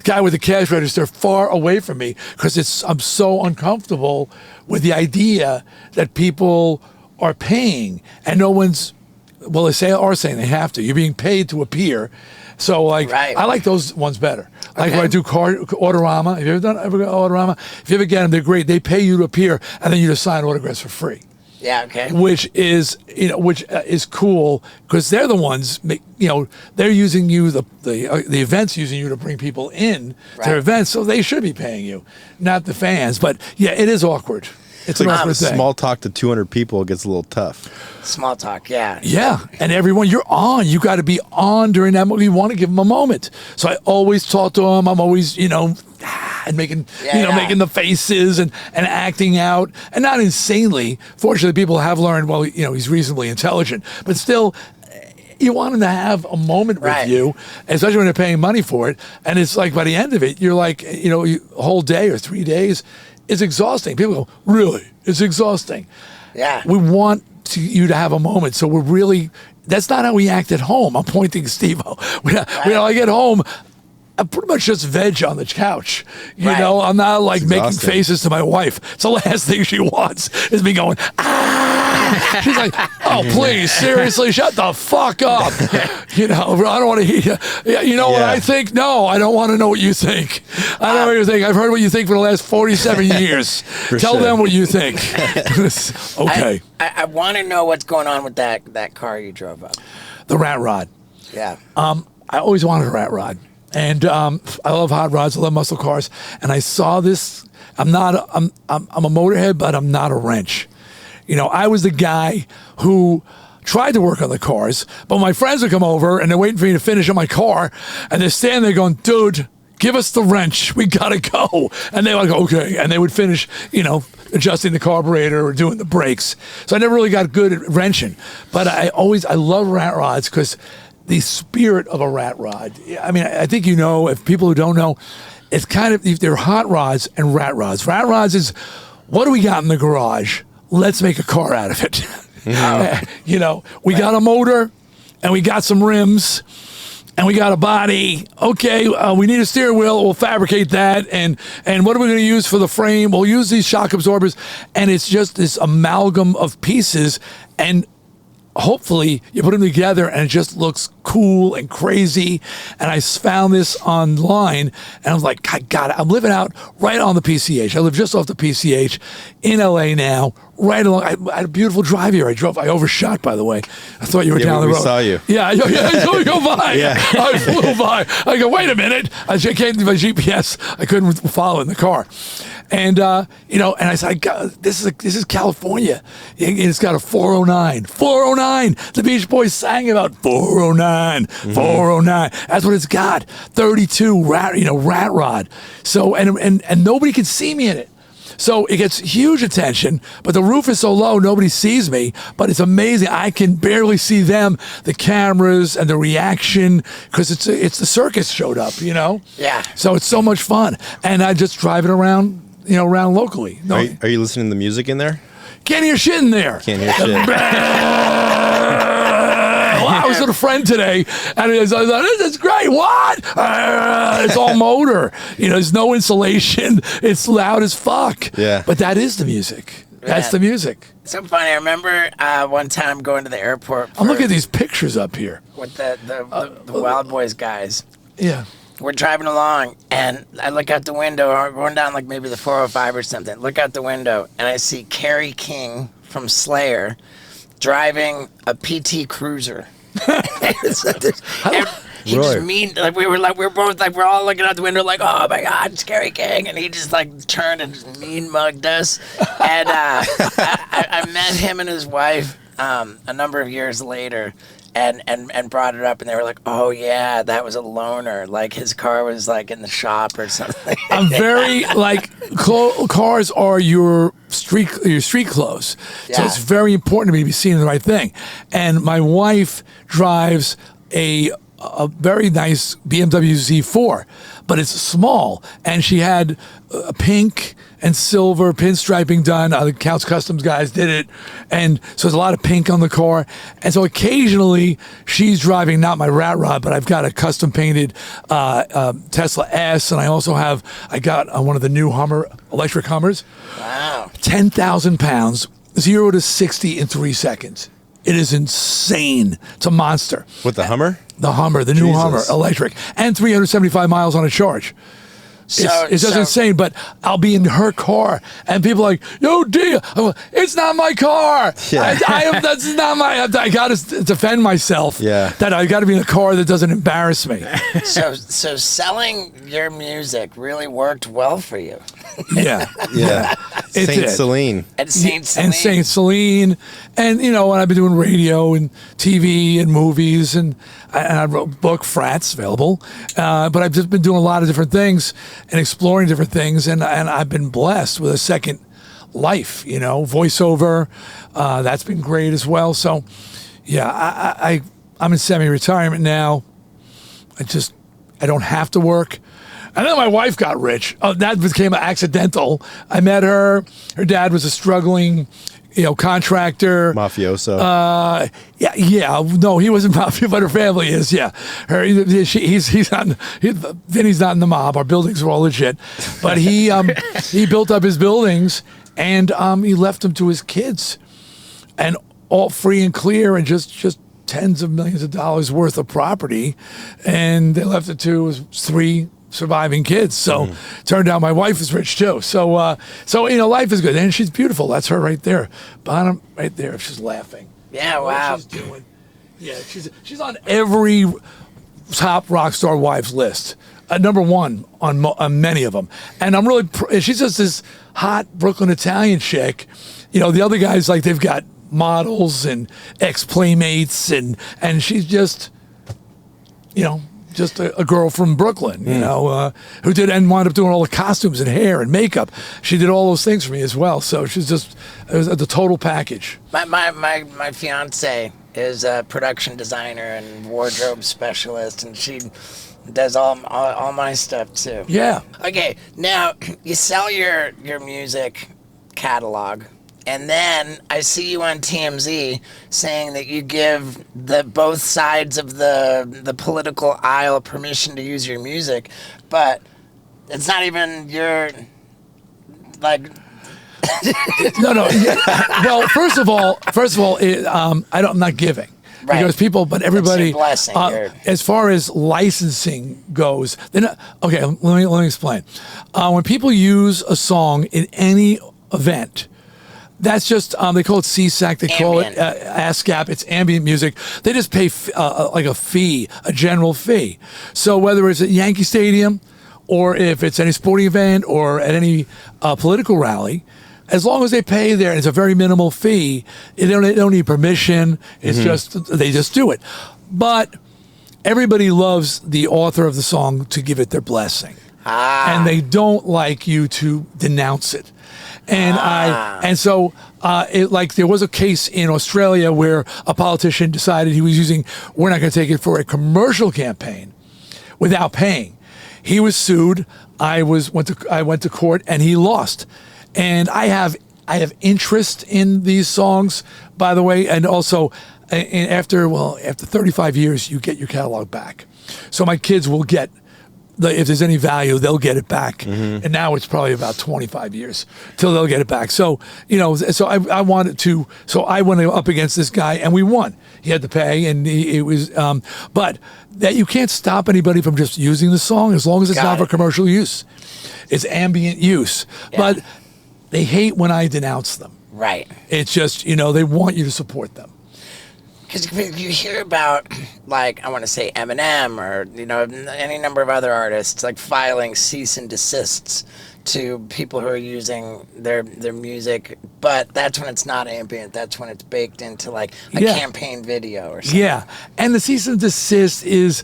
guy with the cash register far away from me, because I'm so uncomfortable with the idea that people are paying and no one's, well, they are saying they have to. You're being paid to appear. So I like those ones better. Like when I do Autorama. Have you ever got Autorama? If you ever get them, they're great. They pay you to appear, and then you just sign autographs for free. Yeah, okay. Which is cool, because they're the ones, they're using you, the event's using you to bring people in to their events, so they should be paying you, not the fans. But yeah, it is awkward. It's an awkward thing. Small talk to 200 people gets a little tough. Small talk, yeah. Yeah, and everyone, you're on. You got to be on during that moment. You want to give them a moment. So I always talk to them. I'm always, and making, making the faces and acting out, and not insanely. Fortunately, people have learned, well, he's reasonably intelligent, but still, you want them to have a moment with you, especially when they're paying money for it. And it's like by the end of it, you're like, a whole day or 3 days is exhausting. People go, really? It's exhausting. Yeah. We want you to have a moment. So we're really that's not how we act at home. I'm pointing Steve-O. When I get home, I'm pretty much just veg on the couch. You know, I'm not like making faces to my wife. It's the last thing she wants is me going, ah. She's like, oh, please, seriously, shut the fuck up. You know, I don't want to hear you. You know what I think? No, I don't want to know what you think. I don't know what you think. I've heard what you think for the last 47 years. Tell them what you think. Okay. I want to know what's going on with that car you drove up. The rat rod. Yeah. I always wanted a rat rod. And I love hot rods. I love muscle cars. And I saw this. I'm a motorhead, but I'm not a wrench. You know, I was the guy who tried to work on the cars, but my friends would come over and they're waiting for me to finish on my car, and they're standing there going, dude, give us the wrench. We gotta go. And they were like, okay. And they would finish, you know, adjusting the carburetor or doing the brakes. So I never really got good at wrenching. But I love rat rods because the spirit of a rat rod. I mean, I think you know, if people who don't know, it's kind of, they're hot rods and rat rods. Rat rods is, what do we got in the garage? Let's make a car out of it. You know, we got a motor and we got some rims and we got a body. Okay, we need a steering wheel. We'll fabricate that. And what are we going to use for the frame? We'll use these shock absorbers. And it's just this amalgam of pieces, and hopefully you put them together and it just looks cool and crazy. And I found this online and I was like, God, I'm living out right on the PCH. I live just off the PCH in LA now, right along. I had a beautiful drive here. I overshot, by the way. I thought you were down the road. We saw you. Yeah, I saw you go by. I flew by. I go, wait a minute. I came to my GPS. I couldn't follow in the car. And, you know, and I said, this is California. It's got a 409. 409. The Beach Boys sang about 409. 409. That's what it's got. 32 rat rod. So, and nobody can see me in it. So it gets huge attention, but the roof is so low, nobody sees me, but it's amazing. I can barely see them, the cameras and the reaction, because it's the circus showed up, you know? Yeah. So it's so much fun. And I just drive it around, you know, around locally. No, are you listening to the music in there? Can't hear shit in there. Can't hear shit. Well, I was with a friend today, and I was like, this is great. What? It's all motor. You know, there's no insulation. It's loud as fuck. Yeah. But that is the music. That's the music. So funny. I remember one time going to the airport. I'm looking at these pictures up here. With the Wild Boys guys. Yeah. We're driving along, and I look out the window, or going down like maybe the 405 or something. Look out the window, and I see Kerry King from Slayer driving a PT Cruiser. He just mean, like we were both like, we're all looking out the window like, oh my God, it's Kerry King, and he just like turned and just mean mugged us. And I met him and his wife a number of years later. And brought it up, and they were like, "Oh yeah, that was a loner. Like his car was like in the shop or something." I'm very like cars are your street clothes, so it's very important to me to be seeing the right thing. And my wife drives a very nice BMW Z4, but it's small, and she had a pink and silver pinstriping done. The Counts Customs guys did it, and so there's a lot of pink on the car. And so occasionally she's driving not my rat rod, but I've got a custom painted Tesla S, and I got one of the new electric Hummers. Wow, 10,000 pounds, 0 to 60 in 3 seconds. It is insane. It's a monster. With the Hummer? The Hummer, the new Hummer, electric, and 375 miles on a charge. It's just insane, but I'll be in her car, and people are like, yo, Dee, it's not my car. Yeah. That's not my, I got to defend myself. Yeah. That I got to be in a car that doesn't embarrass me. So selling your music really worked well for you. Yeah. Yeah. Saint Celine. And Saint Celine. And Saint Celine. And, you know, and I've been doing radio and TV and movies, and I wrote a book, FRATS, available. But I've just been doing a lot of different things and exploring different things, and I've been blessed with a second life, you know, voiceover. That's been great as well. So, yeah, I'm in semi-retirement now. I don't have to work. And then my wife got rich. Oh, that became accidental. I met her. Her dad was a struggling contractor. Mafioso. No, he wasn't mafia, but her family is. Yeah, he's not. Vinny's not in the mob. Our buildings are all legit, but he built up his buildings and he left them to his kids, and all free and clear, and just tens of millions of dollars worth of property, and they left it to his 3 surviving kids. So turned out my wife is rich too. So life is good, and she's beautiful. That's her right there, bottom right there. She's laughing. Yeah, wow. She's doing. Yeah, she's on every top rock star wives list. Number 1 on many of them, and I'm really. She's just this hot Brooklyn Italian chick. The other guys, like, they've got models and ex-playmates, and she's just, just a girl from Brooklyn, who did and wound up doing all the costumes and hair and makeup. She did all those things for me as well. So she's just the total package. My fiance is a production designer and wardrobe specialist, and she does all my stuff too. Yeah. Okay, now you sell your music catalog, and then I see you on TMZ saying that you give both sides of the political aisle permission to use your music, but it's not even your, like. No. Well, first of all, I'm not giving. Right. Because people, but everybody, That's your blessing, as far as licensing goes, okay, let me explain. When people use a song in any event, that's just, they call it CSAC, they call it ASCAP, it's ambient music. They just pay like a fee, a general fee. So whether it's at Yankee Stadium, or if it's any sporting event, or at any political rally, as long as they pay there, and it's a very minimal fee, they don't need permission. It's just, they just do it. But everybody loves the author of the song to give it their blessing. And they don't like you to denounce it. And so there was a case in Australia where a politician decided we're not going to take it for a commercial campaign without paying. He was sued. I went to court, and he lost. And I have interest in these songs, by the way, and also after 35 years, you get your catalog back. So my kids will get, if there's any value, they'll get it back. And now it's probably about 25 years till they'll get it back. So, so I wanted to, so I went up against this guy, and we won. He had to pay, and it was, but that you can't stop anybody from just using the song as long as it's not for commercial use. It's ambient use. Yeah. But they hate when I denounce them. Right. It's just, they want you to support them. Because you hear about, like, I want to say Eminem or, any number of other artists, like, filing cease and desists to people who are using their music, but that's when it's not ambient. That's when it's baked into, like, a campaign video or something. Yeah, and the cease and desist is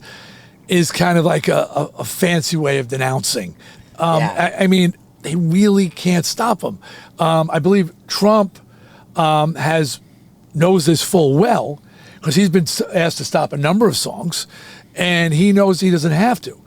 kind of like a fancy way of denouncing. I mean, they really can't stop them. I believe Trump knows this full well, because he's been asked to stop a number of songs, and he knows he doesn't have to.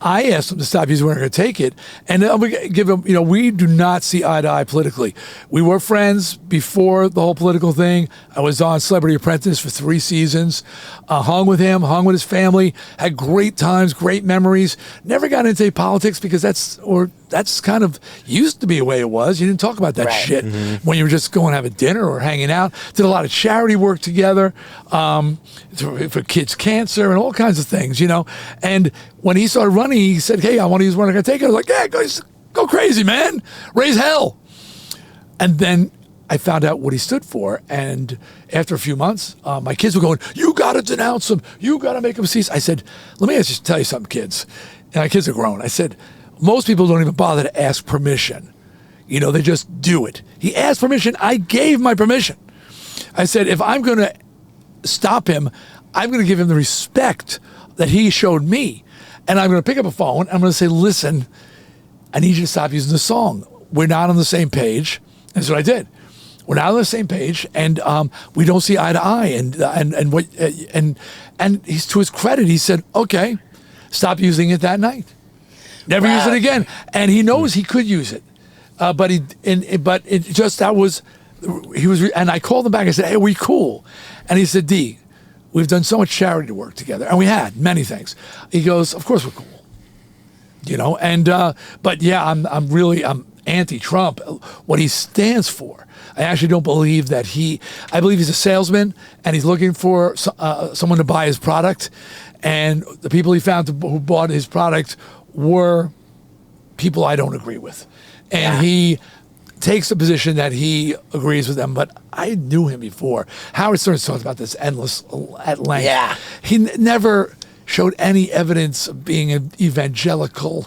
I asked him to stop using We're Not Gonna Take It, and then we give him, we do not see eye to eye politically. We were friends before the whole political thing. I was on Celebrity Apprentice for 3 seasons, hung with him, hung with his family, had great times, great memories. Never got into politics because that's kind of used to be the way it was. You didn't talk about that shit when you were just going to have a dinner or hanging out. Did a lot of charity work together for kids' cancer and all kinds of things, And when he started running, he said, "Hey, I want to use We're Not Gonna Take It." I was like, "Yeah, go crazy, man. Raise hell." And then I found out what he stood for. And after a few months, my kids were going, "You got to denounce him. You got to make him cease." I said, "Let me tell you something, kids." And my kids are grown. I said, most people don't even bother to ask permission. They just do it. He asked permission. I gave my permission. I said, if I'm going to stop him, I'm going to give him the respect that he showed me. And I'm going to pick up a phone. I'm going to say, "Listen, I need you to stop using the song. We're not on the same page." That's what I did. We're not on the same page, and we don't see eye to eye. And he's, to his credit, he said, "Okay, stop using it that night. Never use it again." And he knows he could use it, but that was and I called him back. I said, "Hey, are we cool?" And he said, "D, we've done so much charity work together, and we had many things." He goes, "Of course we're cool." You know, and but yeah, I'm anti-Trump. What he stands for, I actually don't believe that I believe he's a salesman and he's looking for someone to buy his product, and the people he found who bought his product were people I don't agree with, and he takes the position that he agrees with them. But I knew him before. Howard Stern talks about this at length. Yeah, he never showed any evidence of being an evangelical,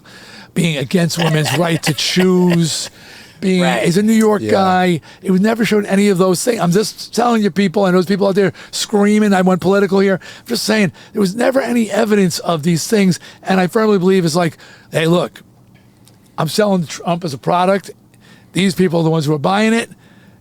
being against women's right to choose, he's a New York guy. It was never showed any of those things. I'm just telling you, people, and those people out there screaming, I went political here. I'm just saying, there was never any evidence of these things. And I firmly believe it's like, hey, look, I'm selling Trump as a product. These people are the ones who are buying it.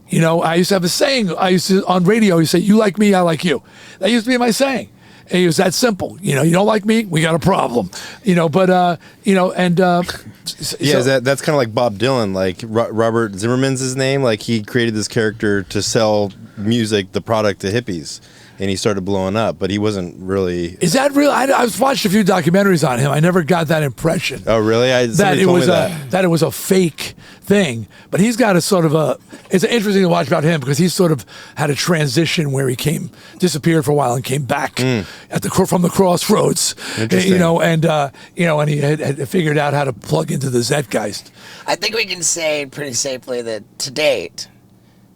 You know, I used to have a saying, on radio, you say, you like me, I like you. That used to be my saying. It was that simple. You know, you don't like me, we got a problem. You know, but you know, and that's kind of like Bob Dylan. Like Robert Zimmerman's his name. Like he created this character to sell music, the product, to hippies, and he started blowing up. But he wasn't really. Is that real? I've watched a few documentaries on him. I never got that impression. Oh, really? That it was a fake thing. But he's got a sort of it's interesting to watch about him because he's sort of had a transition where he disappeared for a while and came back from the crossroads. You know, and and he had figured out how to plug into the Zeitgeist. I think we can say pretty safely that to date,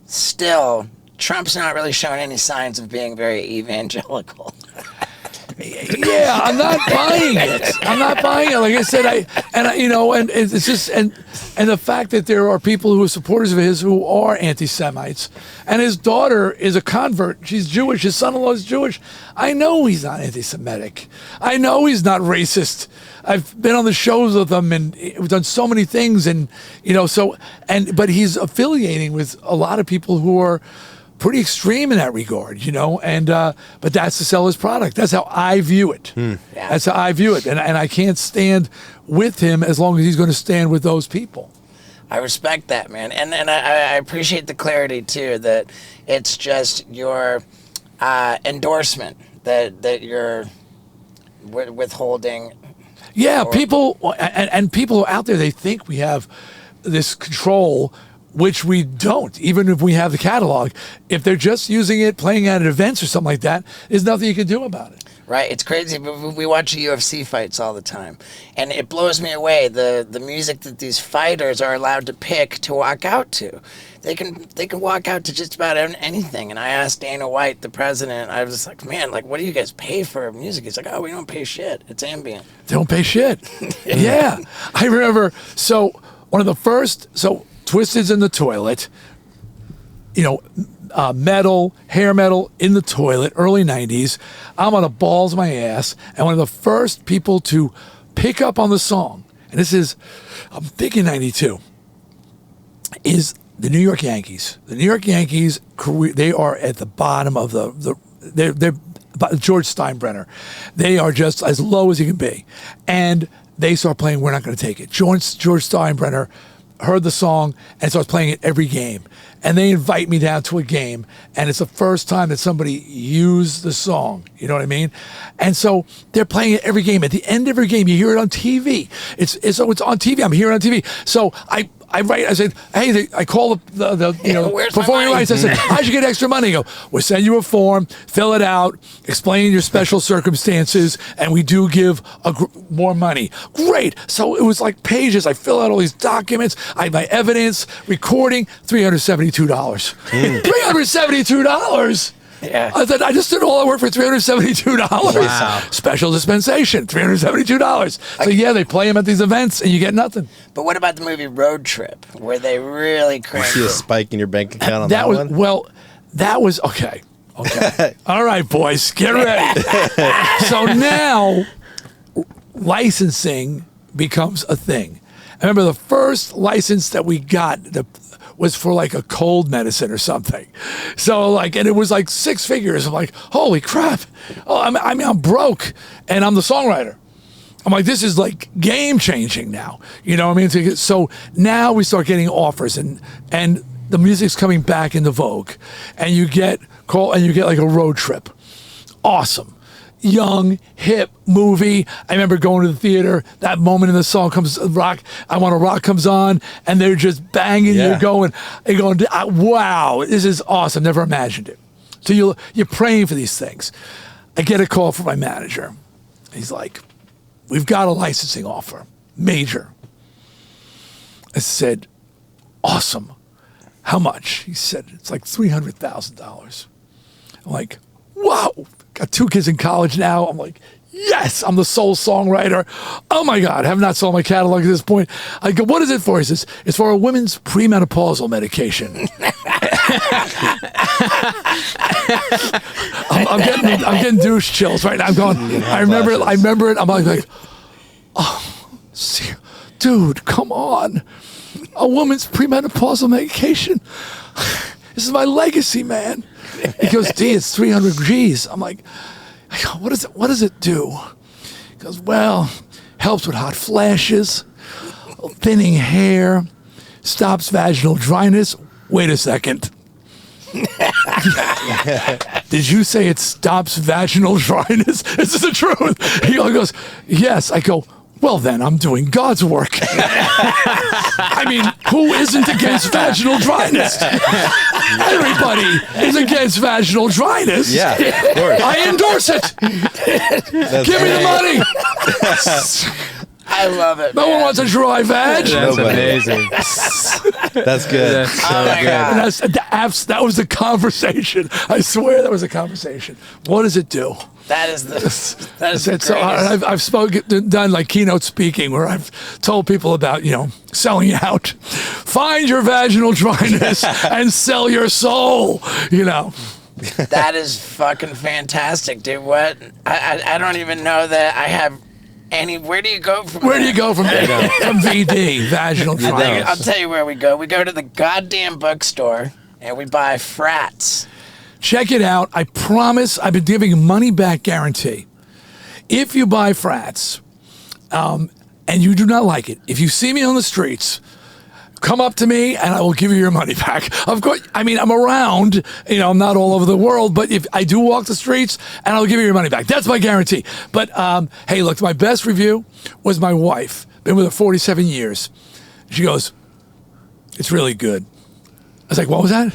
still, Trump's not really showing any signs of being very evangelical. Yeah, I'm not buying it. I'm not buying it. Like I said, and it's just and the fact that there are people who are supporters of his who are anti-Semites, and his daughter is a convert. She's Jewish. His son-in-law is Jewish. I know he's not anti-Semitic. I know he's not racist. I've been on the shows with him, and we've done so many things, and but he's affiliating with a lot of people who are pretty extreme in that regard, and but that's to sell his product. That's how I view it. Yeah. That's how I view it, and I can't stand with him as long as he's going to stand with those people. I respect that, man, and I appreciate the clarity too, that it's just your endorsement that you're withholding. Yeah, people and people out there, they think we have this control, which we don't. Even if we have the catalog, if they're just using it, playing at events or something like that, there's nothing you can do about it. Right, it's crazy. We watch UFC fights all the time, and it blows me away the music that these fighters are allowed to pick to walk out to. They can walk out to just about anything. And I asked Dana White, the president, I was just like, man, like, what do you guys pay for music? He's like, oh, we don't pay shit. It's ambient. They don't pay shit. Yeah. I remember, one of the first, Twisted's in the toilet, metal, hair metal in the toilet, early 90s. I'm on the balls of my ass. And one of the first people to pick up on the song, and this is, I'm thinking 92, is the New York Yankees. The New York Yankees, they are at the bottom of they're George Steinbrenner. They are just as low as you can be. And they start playing We're Not Gonna Take It. George Steinbrenner heard the song and starts playing it every game. And they invite me down to a game, and it's the first time that somebody used the song. You know what I mean? And so they're playing it every game. At the end of every game, you hear it on TV. It's on TV. I'm hearing it on TV. So I said, hey, I call the performing rights. I said, how'd you get extra money? Go, we'll send you a form, fill it out, explain your special circumstances, and we do give more money. Great. So it was like pages. I fill out all these documents. I have my evidence, recording, $372. $372? Yeah. I said, I just did all that work for $372. Wow. Special dispensation, $372. So yeah, they play them at these events and you get nothing. But what about the movie Road Trip, where they really cranked See a spike in your bank account on that one? Well, that was, okay. All right, boys, get ready. So now, licensing becomes a thing. I remember the first license that we got, was for like a cold medicine or something. So and it was like six figures. I'm like, holy crap. Oh, I'm broke and I'm the songwriter. I'm like, this is like game changing now. You know what I mean? So now we start getting offers and the music's coming back into vogue, and you get like a road trip. Awesome. Young, hip movie. I remember going to the theater, that moment in the song comes, rock, I Want to Rock comes on, and they're just banging, you're going, wow, this is awesome, never imagined it. So you're praying for these things. I get a call from my manager. He's like, we've got a licensing offer, major. I said, awesome. How much? He said, it's like $300,000. I'm like, wow. Got 2 kids in college now. I'm like, yes, I'm the sole songwriter. Oh my God, I have not sold my catalog at this point. I go, what is it for? He says, it's for a women's premenopausal medication. I'm getting douche chills right now. I'm going, I remember it. I'm like, oh, dude, come on. A woman's premenopausal medication. This is my legacy, man. He goes, D, it's 300 G's. I'm like, what does it do? He goes, well, helps with hot flashes, thinning hair, stops vaginal dryness. Wait a second. Did you say it stops vaginal dryness? This is the truth. He goes, yes. I go, well, then I'm doing God's work. I mean, who isn't against vaginal dryness? Everybody is against vaginal dryness. Yeah, of course. I endorse it. Give me the money. I love it. No one wants a dry vag. That's amazing. That's good. Oh my God. That was the conversation. I swear that was a conversation. What does it do? That is the So I've done like keynote speaking where I've told people about, selling out. Find your vaginal dryness and sell your soul, That is fucking fantastic, dude. What? I don't even know that I have any. Where do you go from there? Where do you go from there? From VD, vaginal dryness. I'll tell you where we go. We go to the goddamn bookstore and we buy FRATS. Check it out. I promise I've been giving a money back guarantee. If you buy FRATS and you do not like it, if you see me on the streets, come up to me and I will give you your money back. Of course, I mean, I'm around, I'm not all over the world, but if I do walk the streets and I'll give you your money back. That's my guarantee. But hey, look, my best review was my wife. Been with her 47 years. She goes, it's really good. I was like, what was that?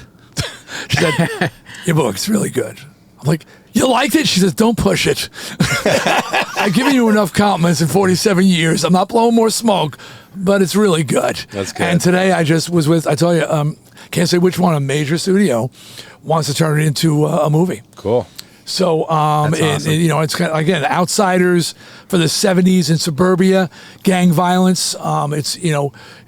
She said, your book's really good. I'm like, you liked it? She says, don't push it. I've given you enough compliments in 47 years. I'm not blowing more smoke, but it's really good. That's good. And today I just was with, I tell you, can't say which one, a major studio wants to turn it into a movie. Cool. So, awesome. it's kind of, again, outsiders for the 70s in suburbia, gang violence. It's,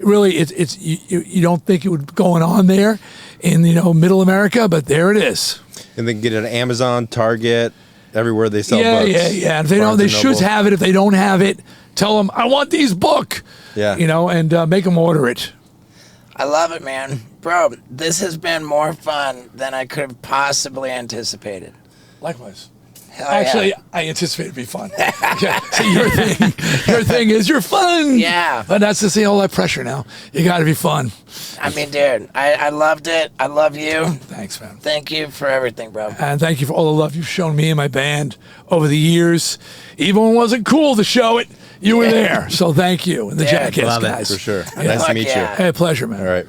really, it's you don't think it would going on there in, middle America, but there it is. And they can get it on Amazon, Target, everywhere they sell books. Yeah. If they don't, they should have it. If they don't have it, tell them, I want these book. Yeah. And make them order it. I love it, man. Bro, this has been more fun than I could have possibly anticipated. Likewise. Hell Actually, yeah. I anticipate it'd be fun. Yeah. So your thing is you're fun. Yeah. But that's to see all that pressure now. You got to be fun. I mean, dude, I loved it. I love you. Thanks, man. Thank you for everything, bro. And thank you for all the love you've shown me and my band over the years. Even when it wasn't cool to show it, you were there. So thank you. And the Jackass guys. For sure. Yeah. Nice to meet you. Hey, pleasure, man. All right.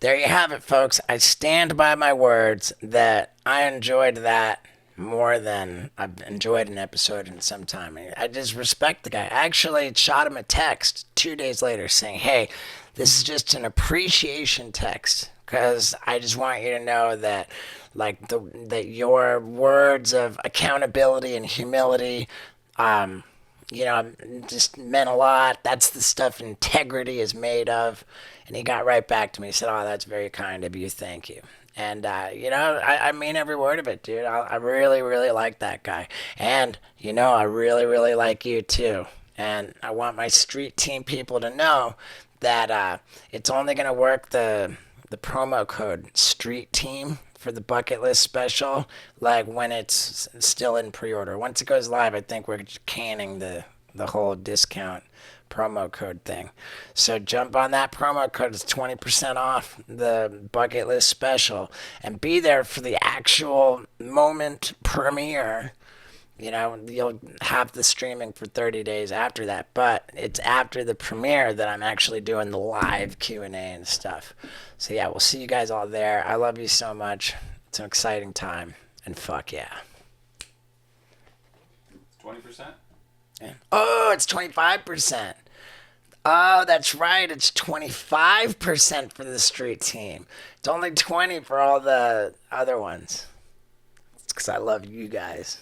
There you have it, folks. I stand by my words that I enjoyed that more than I've enjoyed an episode in some time. I just respect the guy. I actually shot him a text 2 days later saying, hey, this is just an appreciation text because I just want you to know that that your words of accountability and humility just meant a lot. That's the stuff integrity is made of. And he got right back to me. He said, oh, that's very kind of you. Thank you. And, I mean every word of it, dude. I really, really like that guy. And, I really, really like you, too. And I want my street team people to know that it's only going to work the promo code Street Team for the Bucket List special, like when it's still in pre-order. Once it goes live, I think we're canning the the whole discount promo code thing. So jump on that promo code. It's 20% off the bucket list special, and be there for the actual moment premiere. You know, you'll have the streaming for 30 days after that, but it's after the premiere that I'm actually doing the live Q&A and stuff. So yeah, we'll see you guys all there. I love you so much. It's an exciting time, and fuck yeah. 20%? Yeah. Oh, it's 25%. Oh, that's right. It's 25% for the street team. It's only 20 for all the other ones. It's because I love you guys.